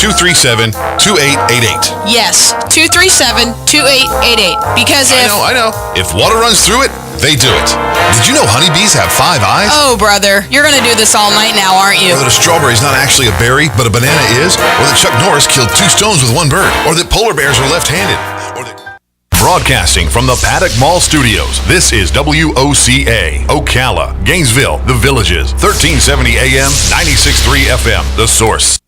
237-2888. Yes, 237-2888. Because if... I know. If water runs through it, they do it. Did you know honeybees have 5 eyes? Oh, brother, you're going to do this all night now, aren't you? Or that a strawberry is not actually a berry, but a banana is? Or that Chuck Norris killed 2 stones with 1 bird? Or that polar bears are left-handed? Broadcasting from the Paddock Mall Studios, this is WOCA, Ocala, Gainesville, The Villages, 1370 AM, 96.3 FM, The Source.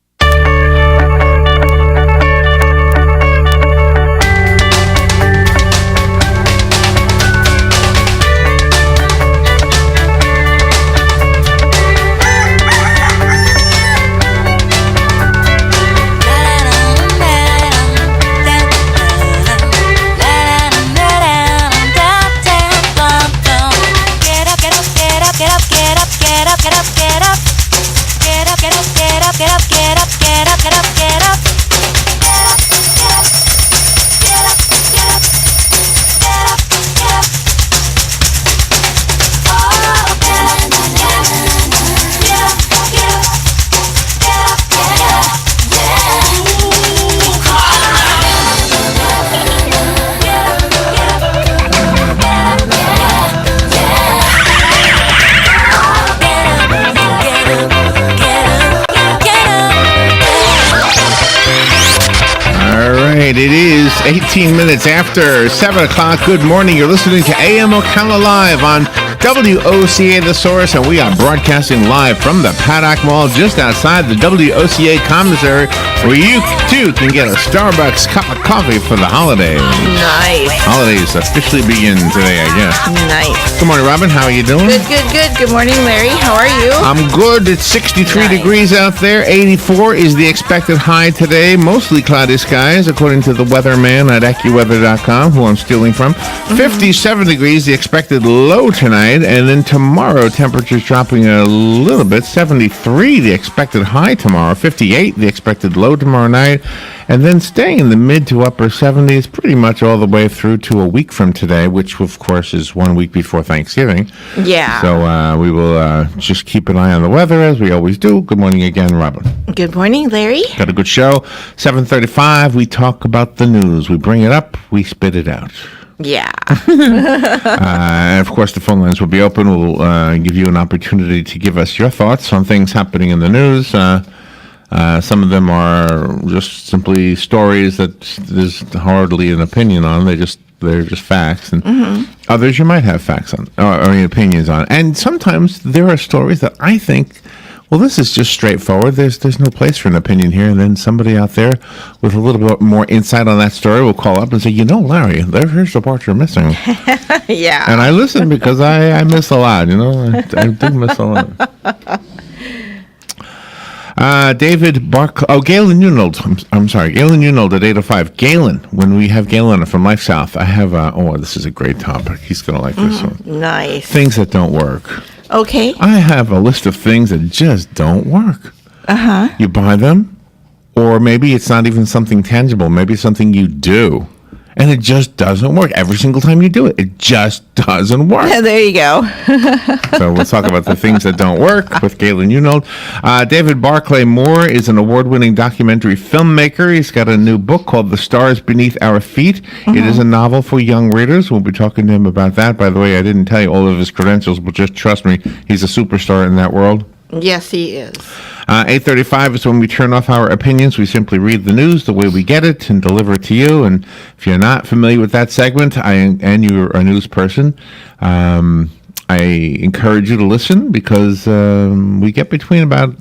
It is 18 minutes after 7 o'clock. Good morning. You're listening to AM Ocala Live on WOCA The Source, and we are broadcasting live from the Paddock Mall just outside the WOCA commissary, where you too can get a Starbucks cup of coffee for the holidays. Nice. Holidays officially begin today, I guess. Nice. Good morning, Robin. How are you doing? Good. Good morning, Larry. How are you? I'm good. It's 63 degrees out there. 84 is the expected high today. Mostly cloudy skies, according to the weatherman at AccuWeather.com, who I'm stealing from. 57 degrees, the expected low tonight. And then tomorrow, temperatures dropping a little bit. 73, the expected high tomorrow. 58, the expected low tomorrow night. And then staying in the mid to upper 70s pretty much all the way through to a week from today, which, of course, is 1 week before Thanksgiving. Yeah. So we will just keep an eye on the weather, as we always do. Good morning again, Robin. Good morning, Larry. Got a good show. 7:35, we talk about the news. We bring it up, we spit it out. Yeah. And of course, the phone lines will be open. We'll give you an opportunity to give us your thoughts on things happening in the news. Some of them are just simply stories that there's hardly an opinion on. They're just facts. And others you might have facts on or opinions on. And sometimes there are stories that I think, well, this is just straightforward. There's no place for an opinion here. And then somebody out there with a little bit more insight on that story will call up and say, Larry, here's the part you're missing. Yeah. And I listen because I miss a lot, I do miss a lot. Galen Unold. I'm sorry, Galen Unold at 8:05. Galen, when we have Galen from Life-South, I have, this is a great topic. He's going to like this one. Nice. Things that don't work. Okay. I have a list of things that just don't work. Uh-huh. You buy them, or maybe it's not even something tangible. Maybe it's something you do, and it just doesn't work. Every single time you do it, it just doesn't work. There you go. So we'll talk about the things that don't work with Galen Unold. David Barclay Moore is an award-winning documentary filmmaker. He's got a new book called The Stars Beneath Our Feet. It is a novel for young readers. We'll be talking to him about that. By the way, I didn't tell you all of his credentials, but just trust me, he's a superstar in that world. Yes, he is. 8:35 is when we turn off our opinions. We simply read the news the way we get it and deliver it to you. And if you're not familiar with that segment and you're a news person, I encourage you to listen because we get between about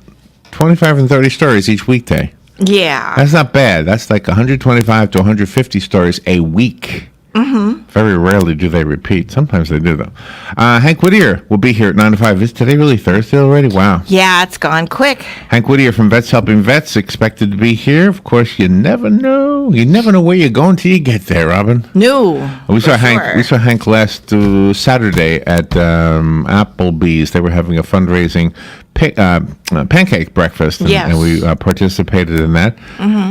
25 and 30 stories each weekday. Yeah. That's not bad. That's like 125 to 150 stories a week. Very rarely do they repeat. Sometimes they do, though. Hank Whittier will be here at 9 to 5. Is today really Thursday already? Wow. Yeah, it's gone quick. Hank Whittier from Vets Helping Vets expected to be here. Of course, you never know. You never know where you're going till you get there, Robin. No. We saw Hank last Saturday at Applebee's. They were having a fundraising pancake breakfast, and we participated in that.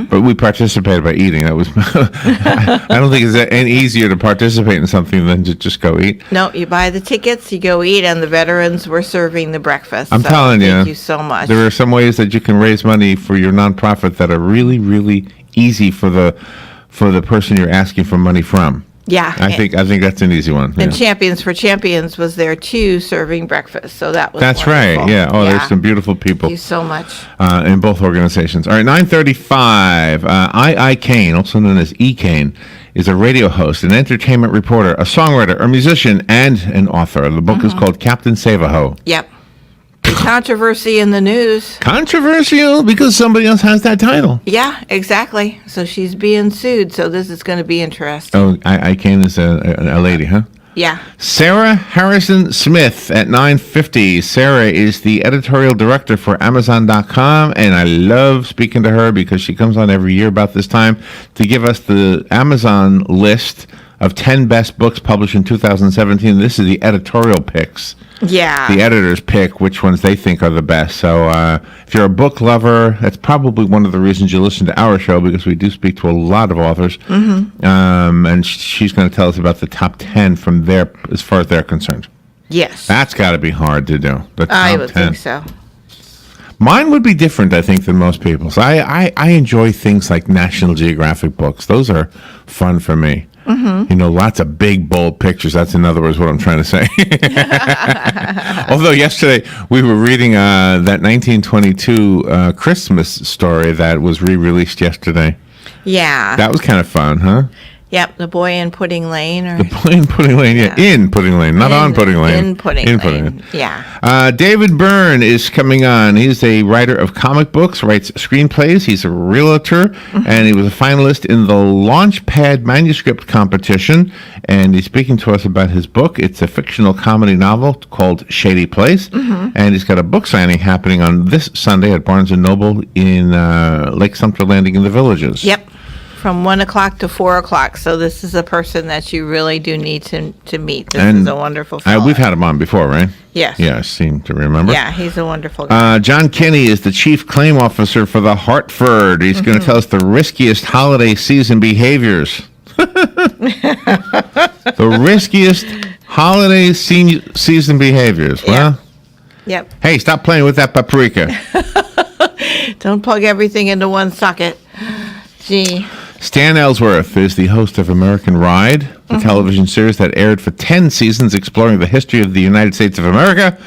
But we participated by eating. That was I don't think it's any easier to participate participate in something than to just go eat. No, you buy the tickets, you go eat, and the veterans were serving the breakfast. I'm telling you. Thank you so much. There are some ways that you can raise money for your nonprofit that are really, really easy for the person you're asking for money from. Yeah. I think that's an easy one. And yeah. Champions for Champions was there too, serving breakfast. So that was That's wonderful. right. Yeah. Oh, there's some beautiful people. Thank you so much. In both organizations. All right, 9:35. I. Kane, also known as E. Kane, is a radio host, an entertainment reporter, a songwriter, a musician, and an author. The book is called Captain Save-A-Ho. Yep. The controversy in the news. Controversial because somebody else has that title. Yeah, exactly. So she's being sued. So this is going to be interesting. Oh, I. Kane is a lady, huh? Yeah. Sarah Harrison Smith at 9:50. Sarah is the editorial director for Amazon.com, and I love speaking to her because she comes on every year about this time to give us the Amazon list of 10 best books published in 2017. This is the editorial picks. Yeah. The editors pick which ones they think are the best. So if you're a book lover, that's probably one of the reasons you listen to our show, because we do speak to a lot of authors. And she's going to tell us about the top 10 from there as far as they're concerned. Yes. That's got to be hard to do. The top I would 10. think so. Mine would be different, I think, than most people's. I enjoy things like National Geographic books. Those are fun for me. You know, lots of big, bold pictures. That's, in other words, what I'm trying to say. Although yesterday we were reading that 1922 Christmas story that was re-released yesterday. Yeah. That was kind of fun, huh? Yep. The Boy in Pudding Lane. Or The Boy in Pudding Lane, yeah. In Pudding Lane, not on Pudding Lane. In Pudding Lane. Yeah. David Byrne is coming on. He's a writer of comic books, writes screenplays. He's a realtor, and he was a finalist in the Launchpad Manuscript Competition. And he's speaking to us about his book. It's a fictional comedy novel called Shady Place. And he's got a book signing happening on this Sunday at Barnes & Noble in Lake Sumter Landing in the Villages. Yep. From 1 o'clock to 4 o'clock. So this is a person that you really do need to meet. This is a wonderful fellow. We've had him on before, right? Yes. Yeah, I seem to remember. Yeah, he's a wonderful guy. John Kinney is the chief claim officer for the Hartford. He's going to tell us the riskiest holiday season behaviors. The riskiest holiday season behaviors. Well, Yep. hey, stop playing with that paprika. Don't plug everything into one socket. Gee. Stan Ellsworth is the host of American Ride, a television series that aired for 10 seasons exploring the history of the United States of America.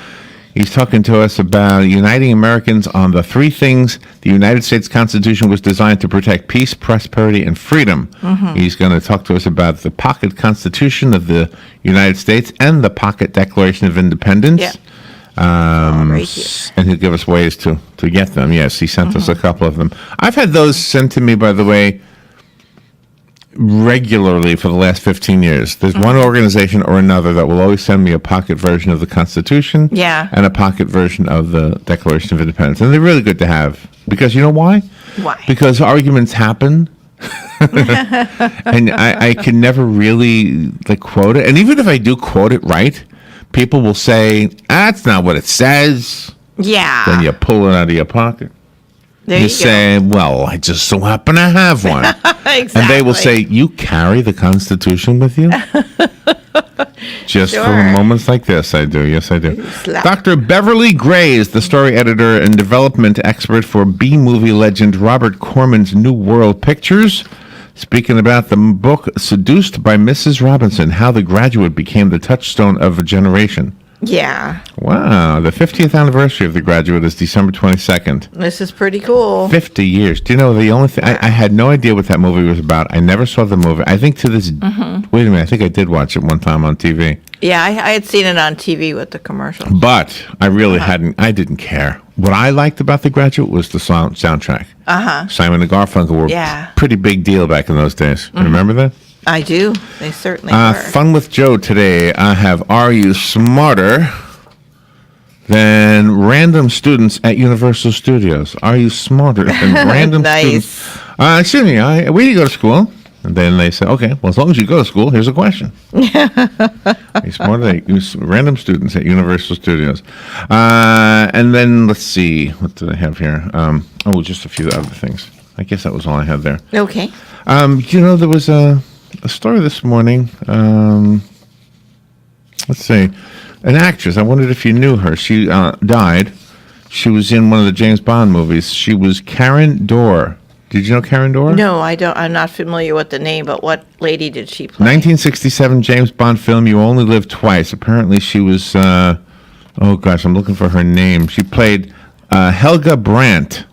He's talking to us about uniting Americans on the three things the United States Constitution was designed to protect: peace, prosperity, and freedom. He's going to talk to us about the Pocket Constitution of the United States and the Pocket Declaration of Independence. Yep. Right here. And he'll give us ways to get them. Yes, he sent us a couple of them. I've had those sent to me, by the way, regularly for the last 15 years. There's one organization or another that will always send me a pocket version of the Constitution and a pocket version of the Declaration of Independence. And they're really good to have. Because you know why? Why? Because arguments happen. And I can never really quote it. And even if I do quote it right, people will say, that's not what it says. Yeah. Then you pull it out of your pocket. There You you say, well, I just so happen to have one. Exactly. And they will say, you carry the Constitution with you? Just for Sure. moments like this, I do. Yes, I do. Slap. Dr. Beverly Gray is the story editor and development expert for B-movie legend Robert Corman's New World Pictures. Speaking about the book Seduced by Mrs. Robinson, How the Graduate Became the Touchstone of a Generation. Yeah. Wow, the 50th anniversary of The Graduate is December 22nd. This is pretty cool. 50 years. Do you know, the only thing, I had no idea what that movie was about. I never saw the movie. I think to this, wait a minute, I think I did watch it one time on TV. Yeah, I had seen it on TV with the commercials. But I really I didn't care. What I liked about The Graduate was the soundtrack. Simon and Garfunkel were a pretty big deal back in those days. Remember that? I do. They certainly were. Fun with Joe today. I have, are you smarter than random students at Universal Studios? Are you smarter than random students? Excuse me, where do you go to school? And then they say, okay, well, as long as you go to school, here's a question. Are you smarter than random students at Universal Studios? And then, let's see, what do I have here? Just a few other things. I guess that was all I had there. Okay. You know, there was a a story this morning. Let's see. An actress. I wondered if you knew her. She died. She was in one of the James Bond movies. She was Karen Dorr. Did you know Karen Dorr? No, I don't. I'm not familiar with the name, but what lady did she play? 1967 James Bond film, You Only Live Twice. Apparently she was, I'm looking for her name. She played Helga Brandt,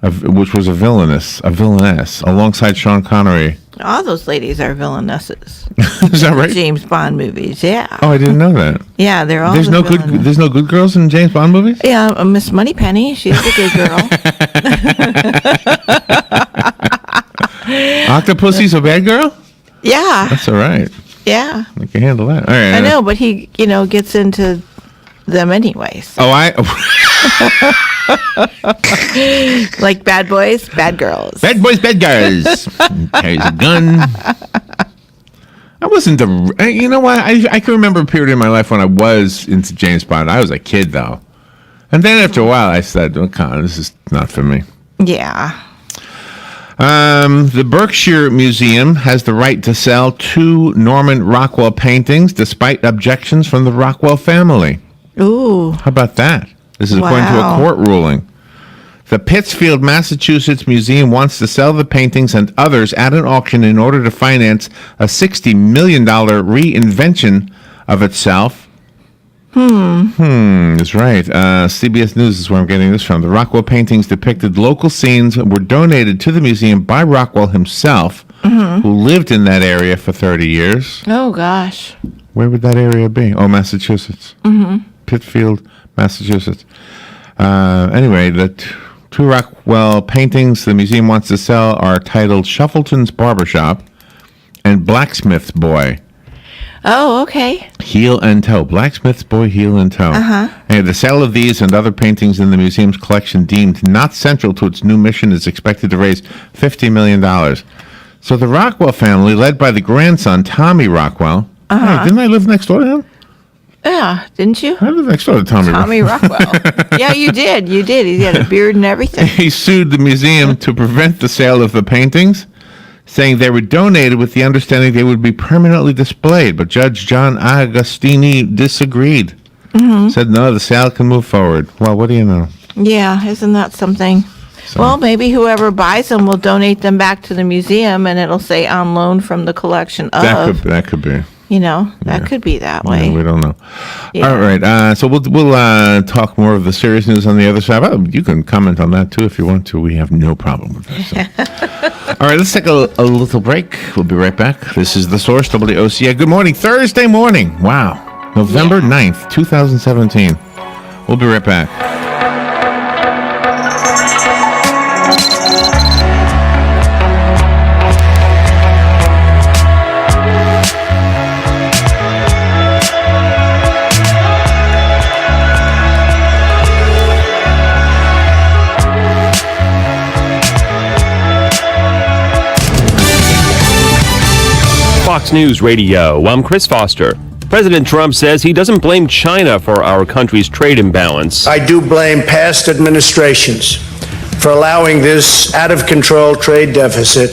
which was a villainess, alongside Sean Connery. All those ladies are villainesses. Is that right? James Bond movies, yeah. Oh, I didn't know that. Yeah, they're all. There's no good girls in James Bond movies? Yeah, Miss Moneypenny, she's a good girl. Octopussy's a bad girl? Yeah. That's all right. Yeah. I can handle that. All right. I know, but he, gets into them anyways. Oh, Like bad boys, bad girls. Bad boys, bad girls. Carries a gun. I wasn't you know what? I can remember a period in my life when I was into James Bond. I was a kid, though. And then after a while, I said, okay, this is not for me. Yeah. The Berkshire Museum has the right to sell 2 Norman Rockwell paintings despite objections from the Rockwell family. Ooh. How about that? This is according to a court ruling. The Pittsfield, Massachusetts Museum wants to sell the paintings and others at an auction in order to finance a $60 million reinvention of itself. That's right. CBS News is where I'm getting this from. The Rockwell paintings depicted local scenes were donated to the museum by Rockwell himself, who lived in that area for 30 years. Oh, gosh. Where would that area be? Oh, Massachusetts. Pittsfield, Massachusetts. Anyway, the 2 Rockwell paintings the museum wants to sell are titled Shuffleton's Barbershop and Blacksmith's Boy. Oh, okay. Heel and Toe. Blacksmith's Boy, Heel and Toe. And the sale of these and other paintings in the museum's collection deemed not central to its new mission is expected to raise $50 million. So the Rockwell family, led by the grandson, Tommy Rockwell. Hey, didn't I live next door to him? Yeah, didn't you? I lived next door to Tommy Rockwell. Yeah, you did. You did. He had a beard and everything. He sued the museum to prevent the sale of the paintings, saying they were donated with the understanding they would be permanently displayed. But Judge John Agostini disagreed. Said, no, the sale can move forward. Well, what do you know? Yeah, isn't that something? So, well, maybe whoever buys them will donate them back to the museum, and it'll say on loan from the collection of. That could be. That could be that way. Yeah, we don't know. Yeah. All right. So we'll talk more of the serious news on the other side. Well, you can comment on that, too, if you want to. We have no problem with that. All right, let's take a little break. We'll be right back. This is The Source, WOCA. Good morning. Thursday morning. Wow. November 9th, 2017. We'll be right back. Fox News Radio. I'm Chris Foster. President Trump says he doesn't blame China for our country's trade imbalance. I do blame past administrations for allowing this out-of-control trade deficit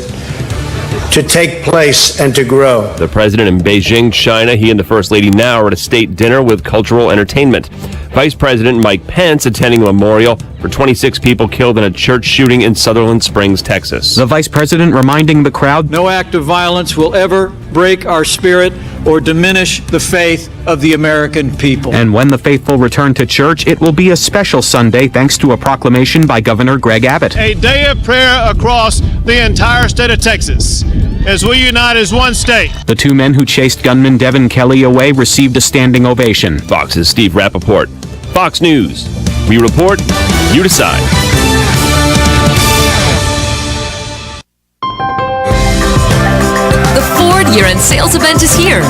to take place and to grow. The president in Beijing, China, he and the First Lady now are at a state dinner with cultural entertainment. Vice President Mike Pence attending a memorial for 26 people killed in a church shooting in Sutherland Springs, Texas. The vice president reminding the crowd, no act of violence will ever break our spirit or diminish the faith of the American people. And when the faithful return to church, it will be a special Sunday thanks to a proclamation by Governor Greg Abbott. A day of prayer across the entire state of Texas as we unite as one state. The 2 men who chased gunman Devin Kelly away received a standing ovation. Fox's Steve Rappaport. Fox News. We report, you decide. The Ford year-end sales event is here.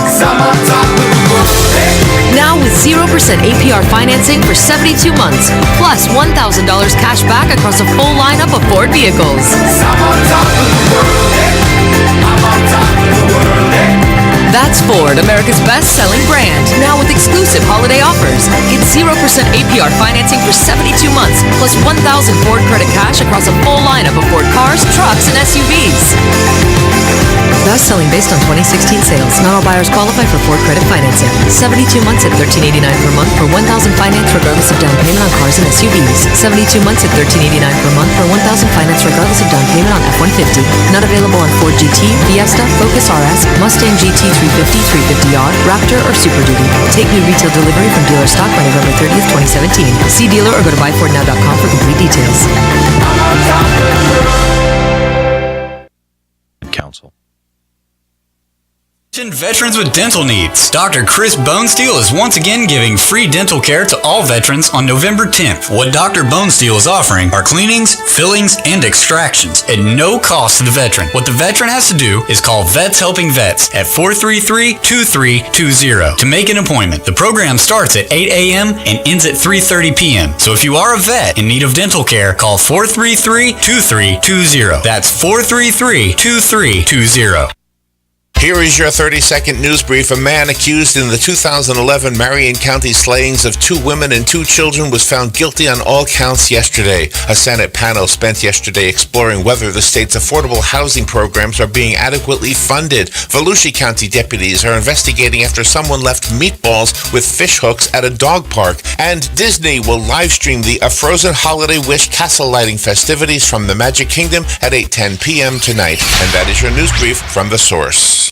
Now with 0% APR financing for 72 months, plus $1,000 cash back across a full lineup of Ford vehicles. That's Ford, America's best-selling brand. Now with exclusive holiday offers. Get 0% APR financing for 72 months, plus $1,000 Ford credit cash across a full lineup of Ford cars, trucks, and SUVs. Best selling based on 2016 sales. Not all buyers qualify for Ford credit financing. 72 months at $13.89 per month for $1,000 finance regardless of down payment on cars and SUVs. 72 months at $13.89 per month for $1,000 finance regardless of down payment on F-150. Not available on Ford GT, Fiesta, Focus RS, Mustang GT 350, 350R, Raptor, or Super Duty. Take new retail delivery from dealer stock by November 30th, 2017. See dealer or go to buyfordnow.com for complete details. Council. Veterans with dental needs. Dr. Chris Bonesteel is once again giving free dental care to all veterans on November 10th. What Dr. Bonesteel is offering are cleanings, fillings, and extractions at no cost to the veteran. What the veteran has to do is call Vets Helping Vets at 433-2320 to make an appointment. The program starts at 8 a.m. and ends at 3:30 p.m. So if you are a vet in need of dental care, call 433-2320. That's 433-2320. Here is your 30-second news brief. A man accused in the 2011 Marion County slayings of 2 women and 2 children was found guilty on all counts yesterday. A Senate panel spent yesterday exploring whether the state's affordable housing programs are being adequately funded. Volusia County deputies are investigating after someone left meatballs with fish hooks at a dog park. And Disney will live stream the A Frozen Holiday Wish castle lighting festivities from the Magic Kingdom at 8:10 p.m. tonight. And that is your news brief from The Source.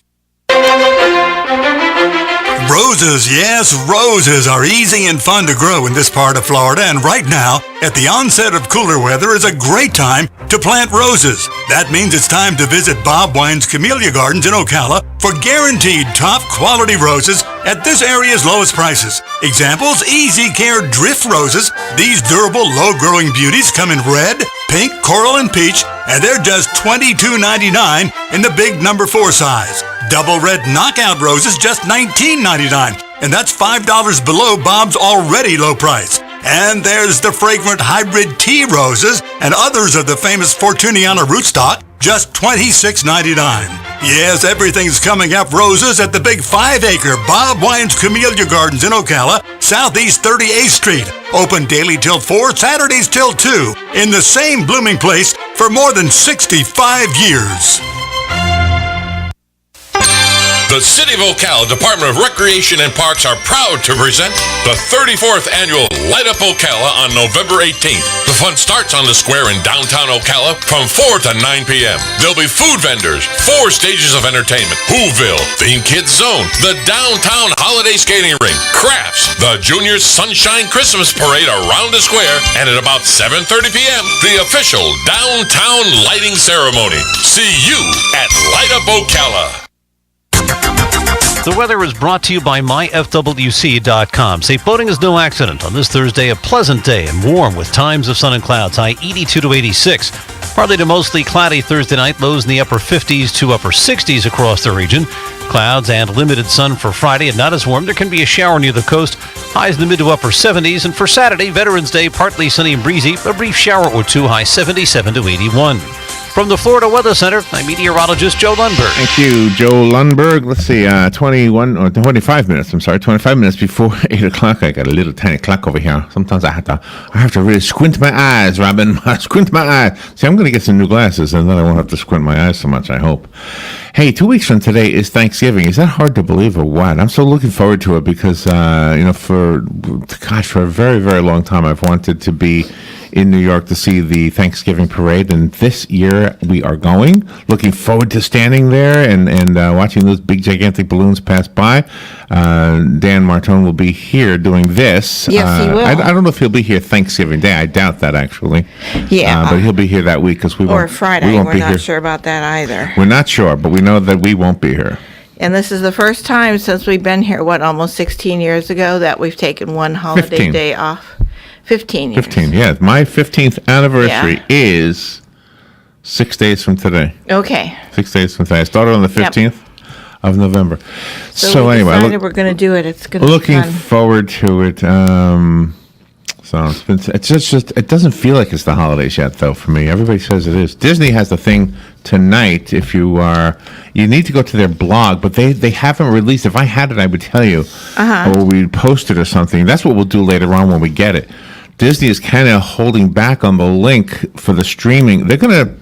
Roses, yes, roses are easy and fun to grow in this part of Florida, and right now, at the onset of cooler weather, is a great time to plant roses. That means it's time to visit Bob Wine's Camellia Gardens in Ocala for guaranteed top quality roses at this area's lowest prices. Examples, Easy Care Drift Roses. These durable, low-growing beauties come in red, pink, coral, and peach, and they're just $22.99 in the big number 4 size. Double red knockout roses, just $19.99, and that's $5 below Bob's already low price. And there's the fragrant hybrid tea roses and others of the famous Fortuniana rootstock, just $26.99. Yes, everything's coming up roses at the big 5-acre Bob Wine's Camellia Gardens in Ocala, Southeast 38th Street. Open daily till 4, Saturdays till 2, in the same blooming place for more than 65 years. The City of Ocala Department of Recreation and Parks are proud to present the 34th annual Light Up Ocala on November 18th. The fun starts on the square in downtown Ocala from 4 to 9 p.m. There'll be food vendors, 4 stages of entertainment, Whoville, Theme Kids Zone, the downtown holiday skating rink, crafts, the Junior Sunshine Christmas Parade around the square, and at about 7:30 p.m., the official downtown lighting ceremony. See you at Light Up Ocala. The weather is brought to you by myfwc.com. Safe boating is no accident. On this Thursday, a pleasant day and warm with times of sun and clouds. High 82 to 86. Partly to mostly cloudy Thursday night. Lows in the upper 50s to upper 60s across the region. Clouds and limited sun for Friday and not as warm. There can be a shower near the coast. Highs in the mid to upper 70s. And for Saturday, Veterans Day, partly sunny and breezy. A brief shower or two. High 77 to 81. From the Florida Weather Center, I'm meteorologist Joe Lundberg. Thank you, Joe Lundberg. Let's see, 25 minutes before 8 o'clock. I got a little tiny clock over here. Sometimes I have to really squint my eyes, Robin. Squint my eyes. See, I'm going to get some new glasses, and then I won't have to squint my eyes so much, I hope. Hey, 2 weeks from today is Thanksgiving. Is that hard to believe or what? I'm so looking forward to it because, for a very, very long time, I've wanted to be in New York to see the Thanksgiving parade, and this year we are going. Looking forward to standing there and watching those big gigantic balloons pass by. Dan Martone will be here doing this. Yes, he will. I don't know if he'll be here Thanksgiving Day. I doubt that, actually. Yeah. But he'll be here that week because we won't. Or Friday. We won't We're be not here. sure about that either. We're not sure, but we know that we won't be here. And this is the first time since we've been here, almost 16 years ago, that we've taken one holiday 15. day off. 15 years. 15, yeah. My 15th anniversary is 6 days from today. Okay. 6 days from today. I started on the 15th of November. So we anyway, decided we're going to do it. It's going to be looking fun. forward to it. So it's just it doesn't feel like it's the holidays yet, though. For me, everybody says it is. Disney has the thing tonight. If you need to go to their blog, but they haven't released. If I had it, I would tell you, or we'd post it or something. That's what we'll do later on when we get it. Disney is kind of holding back on the link for the streaming. They're gonna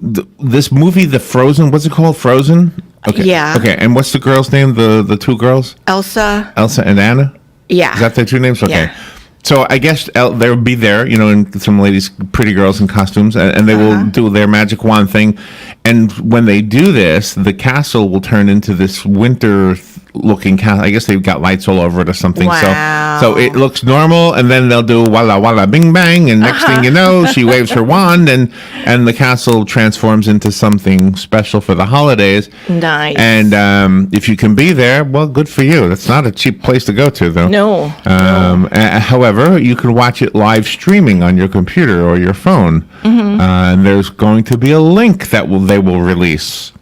this movie, The Frozen, what's it called? Frozen? Okay. Yeah. Okay, and what's the girl's name? The two girls? Elsa. Elsa and Anna? Yeah. Is that their two names? Okay. Yeah. So I guess they'll be there, and some ladies, pretty girls in costumes, and they will do their magic wand thing. And when they do this, the castle will turn into this winter-looking castle. I guess they've got lights all over it or something. Wow. So it looks normal, and then they'll do walla walla bing bang, and next thing you know, she waves her wand, and the castle transforms into something special for the holidays. Nice. And if you can be there, well, good for you. That's not a cheap place to go to, though. No. However, you can watch it live streaming on your computer or your phone. And there's going to be a link that they will release.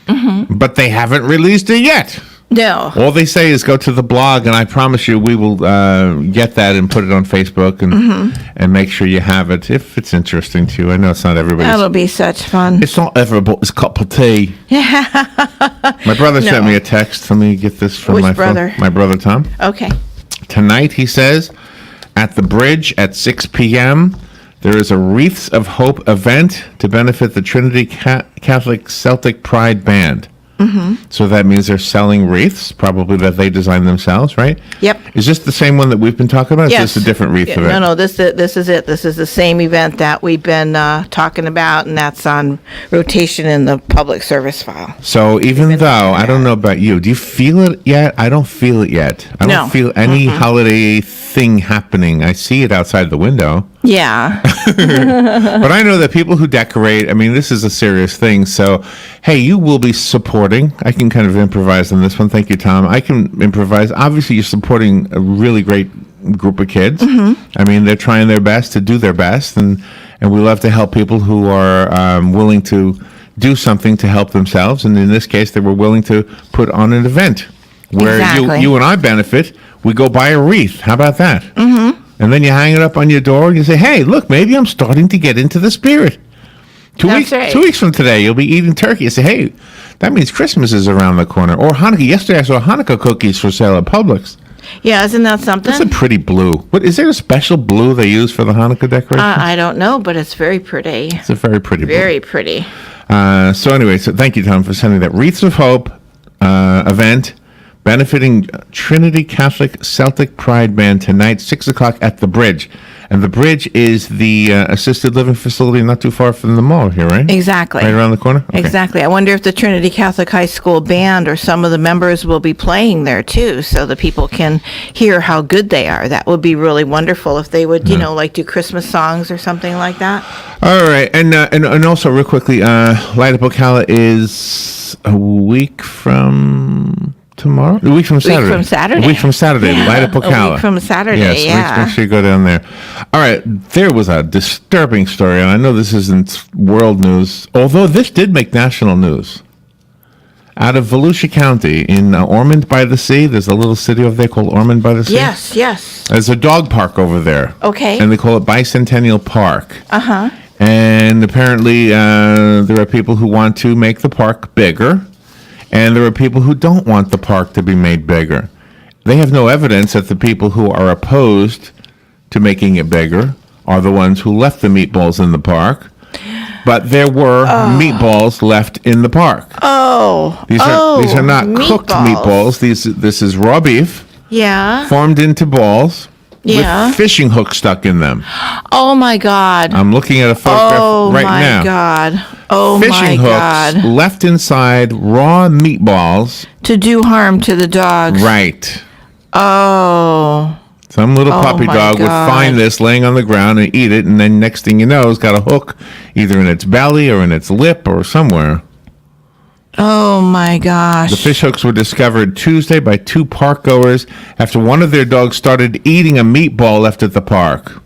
But they haven't released it yet. No. All they say is go to the blog, and I promise you we will get that and put it on Facebook and make sure you have it if it's interesting to you. I know it's not everybody's. That'll be such fun. It's not everybody's cup of tea. My brother sent me a text. Let me get this from Which my brother? phone. My brother Tom. Okay. Tonight, he says, at the bridge at 6 p.m., there is a Wreaths of Hope event to benefit the Trinity Catholic Celtic Pride Band. So that means they're selling wreaths, probably that they designed themselves, right? Yep. Is this the same one that we've been talking about? Yes. Is this a different wreath event? No, this is it. This is the same event that we've been talking about, and that's on rotation in the public service file. So even though, I don't know about you, do you feel it yet? I don't feel it yet. I don't feel any holiday thing happening. I see it outside the window. Yeah. But I know that people who decorate, this is a serious thing. So, hey, you will be supporting. I can kind of improvise on this one. Thank you, Tom. I can improvise. Obviously, you're supporting a really great group of kids. They're trying their best to do their best. And we love to help people who are willing to do something to help themselves. And in this case, they were willing to put on an event where you and I benefit. We go buy a wreath. How about that? And then you hang it up on your door and you say, hey, look, maybe I'm starting to get into the spirit. 2 weeks from today, you'll be eating turkey. You say, hey, that means Christmas is around the corner. Or Hanukkah. Yesterday I saw Hanukkah cookies for sale at Publix. Yeah, isn't that something? It's a pretty blue. Is there a special blue they use for the Hanukkah decoration? I don't know, but it's very pretty. It's a very pretty blue. Very pretty. So thank you, Tom, for sending that Wreaths of Hope event benefiting Trinity Catholic Celtic Pride Band tonight, 6 o'clock at the Bridge. And the Bridge is the assisted living facility not too far from the mall here, right? Exactly. Right around the corner? Okay. Exactly. I wonder if the Trinity Catholic High School band or some of the members will be playing there too, so that people can hear how good they are. That would be really wonderful if they would, do Christmas songs or something like that. All right. And also, real quickly, Light Up Ocala is a week from... tomorrow? A week from Saturday. A week from Saturday. Yeah. Light Up Ocala. A week from Saturday, yes, make sure you go down there. All right, there was a disturbing story, and I know this isn't world news, although this did make national news. Out of Volusia County in Ormond by the Sea, there's a little city over there called Ormond by the Sea. Yes. There's a dog park over there. Okay. And they call it Bicentennial Park. Uh-huh. And apparently there are people who want to make the park bigger. And there are people who don't want the park to be made bigger. They have no evidence that the people who are opposed to making it bigger are the ones who left the meatballs in the park. But there were meatballs left in the park. These are not cooked meatballs. This is raw beef. Yeah. Formed into balls. Yeah. With fishing hooks stuck in them. Oh my God. I'm looking at a photograph right now. Oh my God. Oh fishing my hooks God. left inside raw meatballs. To do harm to the dogs. Right. Oh. Some little puppy my dog would God. find this laying on the ground and eat it, and then next thing you know, it's got a hook either in its belly or in its lip or somewhere. Oh my gosh. The fish hooks were discovered Tuesday by two park goers after one of their dogs started eating a meatball left at the park.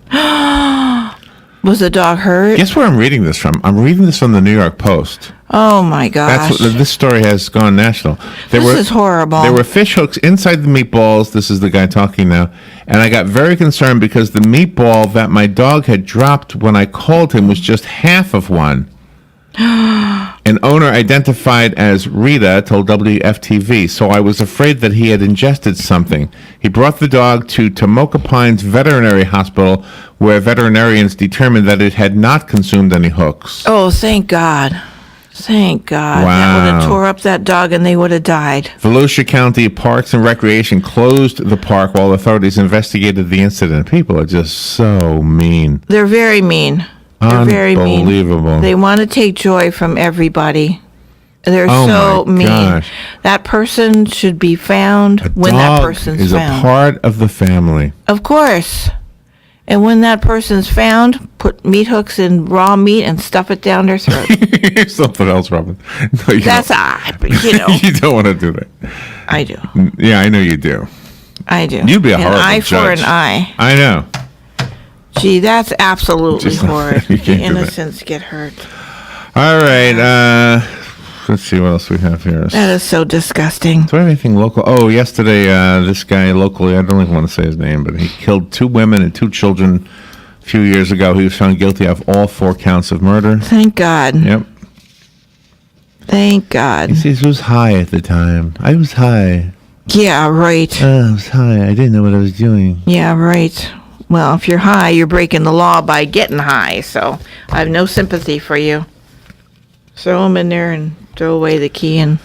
Was the dog hurt? Guess where I'm reading this from? I'm reading this from the New York Post. Oh my gosh. This story has gone national. This is horrible. There were fish hooks inside the meatballs. This is the guy talking now. And I got very concerned because the meatball that my dog had dropped when I called him was just half of one. An owner identified as Rita told WFTV, so I was afraid that he had ingested something. He brought the dog to Tomoka Pines Veterinary Hospital, where veterinarians determined that it had not consumed any hooks. Oh, thank God. Thank God. Wow. That would have tore up that dog and they would have died. Volusia County Parks and Recreation closed the park while authorities investigated the incident. People are just so mean. They're very mean. They're very mean. Unbelievable. They want to take joy from everybody. They're so my mean. gosh. That person should be found when that person's is found. a part of the family. Of course. And when that person's found, put meat hooks in raw meat and stuff it down their throat. Something else, Robin. No, you That's don't. You don't want to do that. I do. Yeah, I know you do. I do. You'd be a an horrible eye judge. for an eye. I know. Gee, that's absolutely Just- horrid. you The can't do that. innocents get hurt. All right. Let's see what else we have here. That is so disgusting. Is there anything local? Oh, yesterday, this guy locally, I don't even want to say his name, but he killed 2 women and 2 children a few years ago. He was found guilty of all 4 counts of murder. Thank God. Yep. Thank God. He was high at the time. I was high. Yeah, right. I was high. I didn't know what I was doing. Yeah, right. Well, if you're high, you're breaking the law by getting high, so I have no sympathy for you. Throw them in there and throw away the key and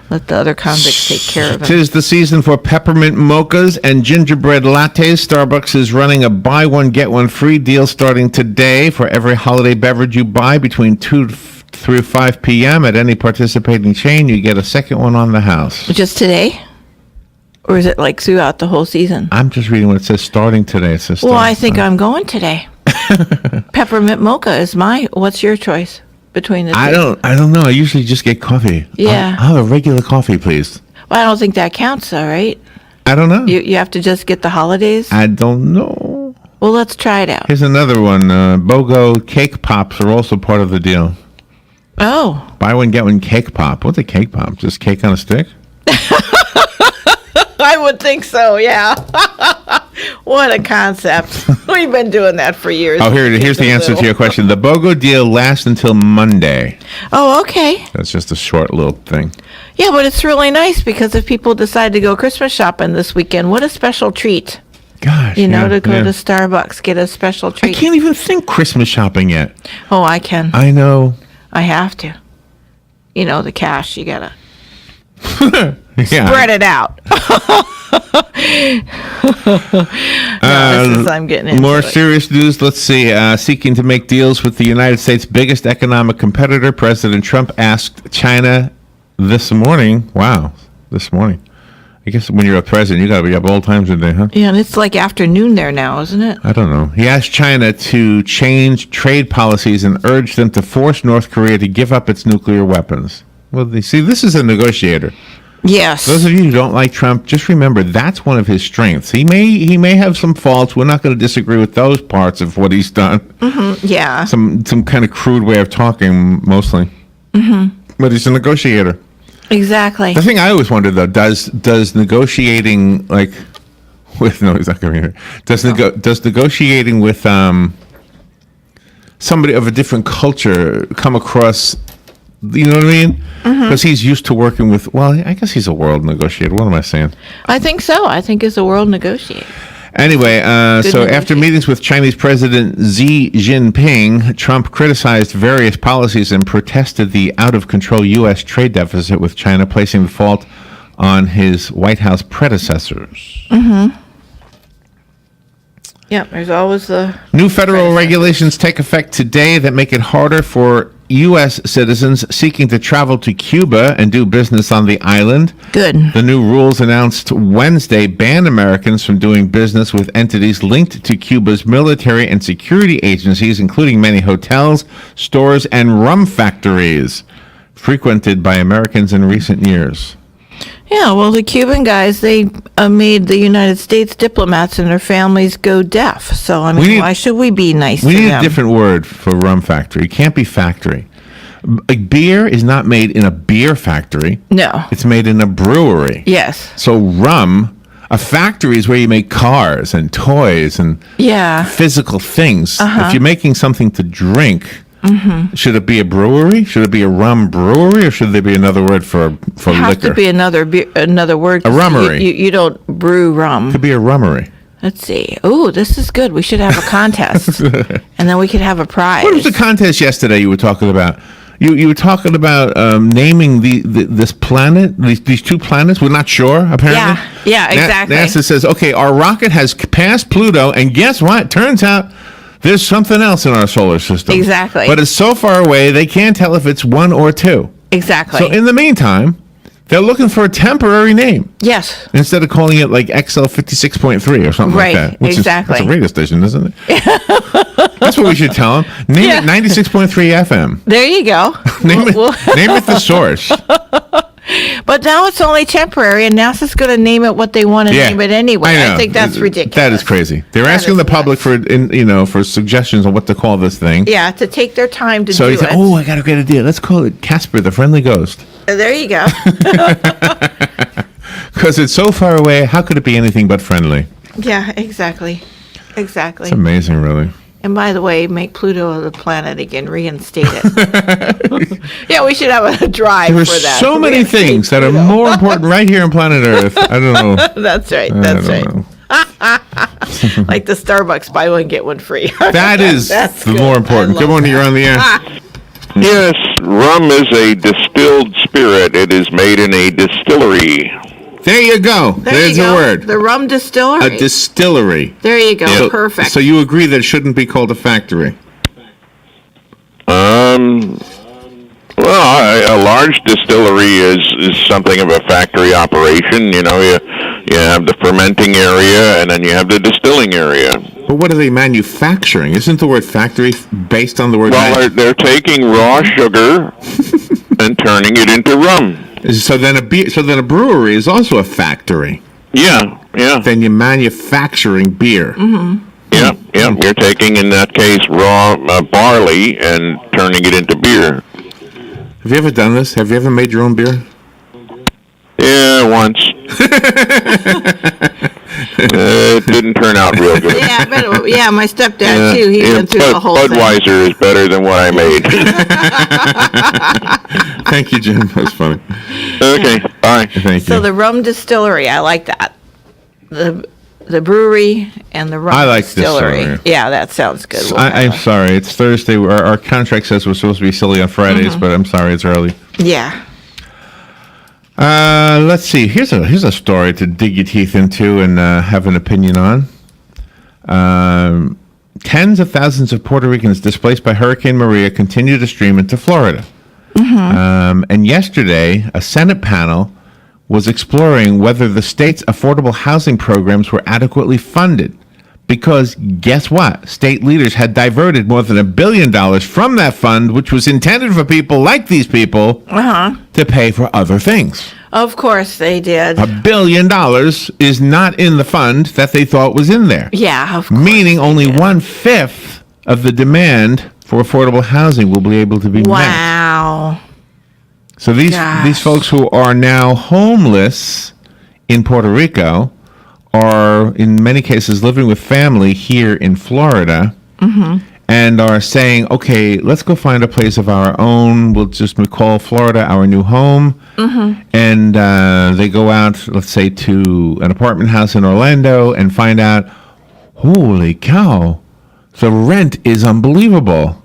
let the other convicts take care of them. 'Tis the season for peppermint mochas and gingerbread lattes. Starbucks is running a buy one, get one free deal starting today for every holiday beverage you buy between 2 through 5 p.m. at any participating chain. You get a second one on the house. Just today? Or is it like throughout the whole season? I'm just reading what it says starting today. It says Well, starting I think today. I'm going today. Peppermint mocha is what's your choice between the two? I don't know. I usually just get coffee. Yeah. I'll have a regular coffee, please. Well, I don't think that counts though, right? I don't know. You have to just get the holidays? I don't know. Well, let's try it out. Here's another one. BOGO cake pops are also part of the deal. Oh. Buy one, get one cake pop. What's a cake pop? Just cake on a stick? I would think so, yeah. What a concept. We've been doing that for years. Oh, here's the answer to your question. The BOGO deal lasts until Monday. Oh, okay. That's just a short little thing. Yeah, but it's really nice because if people decide to go Christmas shopping this weekend, what a special treat. Gosh. To go yeah. to Starbucks, get a special I treat. can't even think Christmas shopping yet. Oh, I can. I know. I have to. The cash, you gotta Yeah. spread it out. I'm getting into more it. serious news. Let's see. Seeking to make deals with the United States' biggest economic competitor, President Trump asked China this morning. Wow, this morning. I guess when you're a president, you got to be up all times of the day, huh? Yeah, and it's like afternoon there now, isn't it? I don't know. He asked China to change trade policies and urged them to force North Korea to give up its nuclear weapons. Well, this is a negotiator. Yes. Those of you who don't like Trump, just remember that's one of his strengths. He may have some faults. We're not going to disagree with those parts of what he's done. Mm-hmm. Yeah. Some kind of crude way of talking, mostly. Mm-hmm. But he's a negotiator. Exactly. The thing I always wondered though, does negotiating he's not coming here. Does negotiating with somebody of a different culture come across? You know what I mean? Because he's used to working with. Well, I guess he's a world negotiator. What am I saying? I think so. I think it's a world negotiator. Anyway, so after meetings with Chinese President Xi Jinping, Trump criticized various policies and protested the out-of-control U.S. trade deficit with China, placing the fault on his White House predecessors. Mm-hmm. Yeah, there's always the... New federal regulations take effect today that make it harder for U.S. citizens seeking to travel to Cuba and do business on the island. Good. The new rules announced Wednesday ban Americans from doing business with entities linked to Cuba's military and security agencies, including many hotels, stores, and rum factories frequented by Americans in recent years. Yeah, well, the Cuban guys, they made the United States diplomats and their families go deaf. So, I mean, why should we be nice to them? We need a different word for rum factory. It can't be factory. Beer is not made in a beer factory. No. It's made in a brewery. Yes. So rum, a factory is where you make cars and toys and physical things. Uh-huh. If you're making something to drink, Mm-hmm. Should it be a brewery? Should it be a rum brewery, or should there be another word for It has liquor? to be another word. A rummery. You don't brew rum. Could be a rummery. Let's see. Oh, this is good. We should have a contest, and then we could have a prize. What was the contest yesterday you were talking about? You were talking about naming this planet, these two planets. We're not sure, apparently. Yeah, exactly. NASA says, okay, our rocket has passed Pluto, and guess what? Turns out there's something else in our solar system. Exactly. But it's so far away, they can't tell if it's one or two. Exactly. So in the meantime, they're looking for a temporary name. Yes. Instead of calling it like XL 56.3 or something like that. Exactly. That's a radio station, isn't it? That's what we should tell them. Name it 96.3 FM. There you go. Name it the source. But now it's only temporary, and NASA's going to name it what they want to name it anyway. I know. I think that's ridiculous. That is crazy. They're asking the public for suggestions on what to call this thing. Yeah, to take their time to So do he said, it. "Oh, I got a great idea. Let's call it Casper the Friendly Ghost." There you go. Because it's so far away, how could it be anything but friendly? Yeah, exactly. Exactly. It's amazing, really. And by the way, make Pluto the planet again, reinstate it. Yeah, we should have a drive There are for that. so many things that are more important right here on planet Earth. I don't know. That's right. I That's don't right. know. Like the Starbucks buy one get one free. That is That's the good. more important. Good morning, you're on the air. Yes, rum is a distilled spirit. It is made in a distillery. There you go. There's a word. The rum distillery. A distillery. There you go. So- Perfect. So you agree that it shouldn't be called a factory? Well, a large distillery is something of a factory operation. You know, you have the fermenting area, and then you have the distilling area. But what are they manufacturing? Isn't the word factory based on the word? Well, they're taking raw sugar and turning it into rum. So then a brewery is also a factory. Yeah. Then you're manufacturing beer. Mm-hmm. Yeah. You're taking, in that case, raw barley and turning it into beer. Have you ever done this? Have you ever made your own beer? Yeah, once. It didn't turn out real good. Yeah, I bet it, my stepdad too. He went through the whole Budweiser thing. is better than what I made. Thank you, Jim. That was funny. Okay, bye. Thank So you. the rum distillery, I like that. The brewery and the rum I like distillery. distillery. Yeah, that sounds good. We'll I'm have sorry. It's Thursday. Our contract says we're supposed to be silly on Fridays, but I'm sorry. It's early. Yeah. Let's see. Here's a story to dig your teeth into and have an opinion on. Tens of thousands of Puerto Ricans displaced by Hurricane Maria continue to stream into Florida. And yesterday, a Senate panel was exploring whether the state's affordable housing programs were adequately funded. Because guess what? State leaders had diverted more than $1 billion from that fund, which was intended for people like these people to pay for other things. Of course they did. $1 billion is not in the fund that they thought was in there. Yeah, of course. Meaning only 1/5 of the demand for affordable housing will be able to be met. Wow. So these folks who are now homeless in Puerto Rico are in many cases living with family here in Florida and are saying, okay, let's go find a place of our own. We'll just call Florida our new home. And they go out, let's say, to an apartment house in Orlando and find out, holy cow, the rent is unbelievable.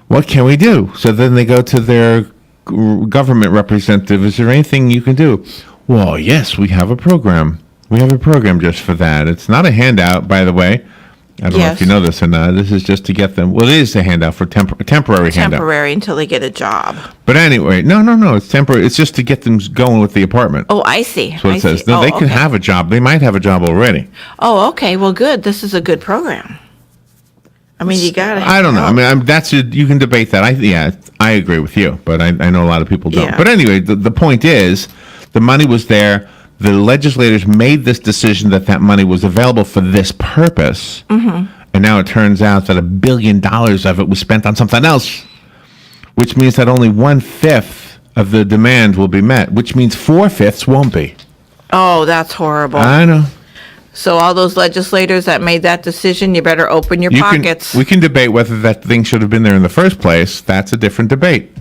What can we do? So then they go to their government representative. Is there anything you can do? Well, yes, we have a program. We have a program just for that. It's not a handout, by the way. I don't know if you know this or not. This is just to get them. Well, it is a handout for temporary handout. Temporary until they get a job. But anyway, no. It's temporary. It's just to get them going with the apartment. Oh, I see. That's what it says. See. No, Oh, they could okay. have a job. They might have a job already. Oh, okay. Well, good. This is a good program. I mean, you got to. I don't know. I mean, you can debate that. I agree with you, but I know a lot of people don't. Yeah. But anyway, the point is, the money was there. The legislators made this decision that money was available for this purpose. And now it turns out that $1 billion of it was spent on something else, which means that only 1/5 of the demand will be met, which means 4/5 won't be. Oh, that's horrible. I know. So all those legislators that made that decision, you better open your pockets. We can debate whether that thing should have been there in the first place. That's a different debate.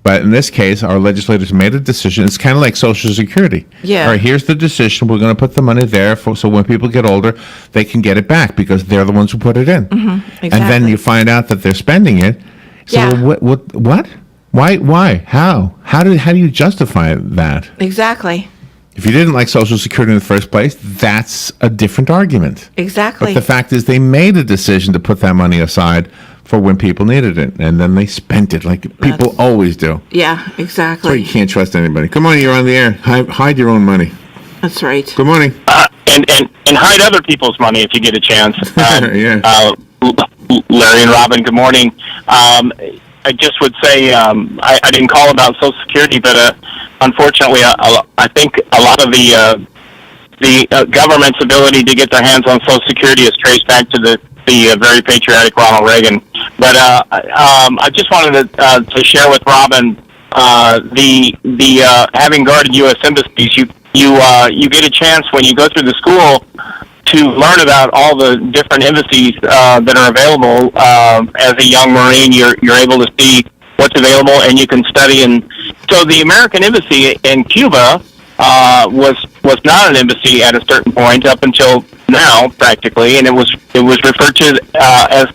But in this case, our legislators made a decision. It's kind of like Social Security. Yeah. All right, here's the decision. We're going to put the money there so when people get older, they can get it back because they're the ones who put it in. Exactly. And then you find out that they're spending it. So Yeah. what? Why? How? How do you justify that? Exactly. If you didn't like Social Security in the first place, that's a different argument. Exactly. But the fact is they made a decision to put that money aside for when people needed it, and then they spent it like people always do. Yeah, So exactly. you can't trust anybody. Come on, you're on the air. Hide your own money. That's right. Good morning. And hide other people's money if you get a chance. Yeah. Larry and Robin, good morning. I just would say I didn't call about Social Security, but unfortunately, I think a lot of the government's ability to get their hands on Social Security is traced back to the very patriotic Ronald Reagan. But I just wanted to share with Robin the having guarded U.S. embassies. You get a chance when you go through the school to learn about all the different embassies that are available. As a young Marine, you're able to see what's available, and you can study. And so the American embassy in Cuba was not an embassy at a certain point up until now, practically, and it was referred to as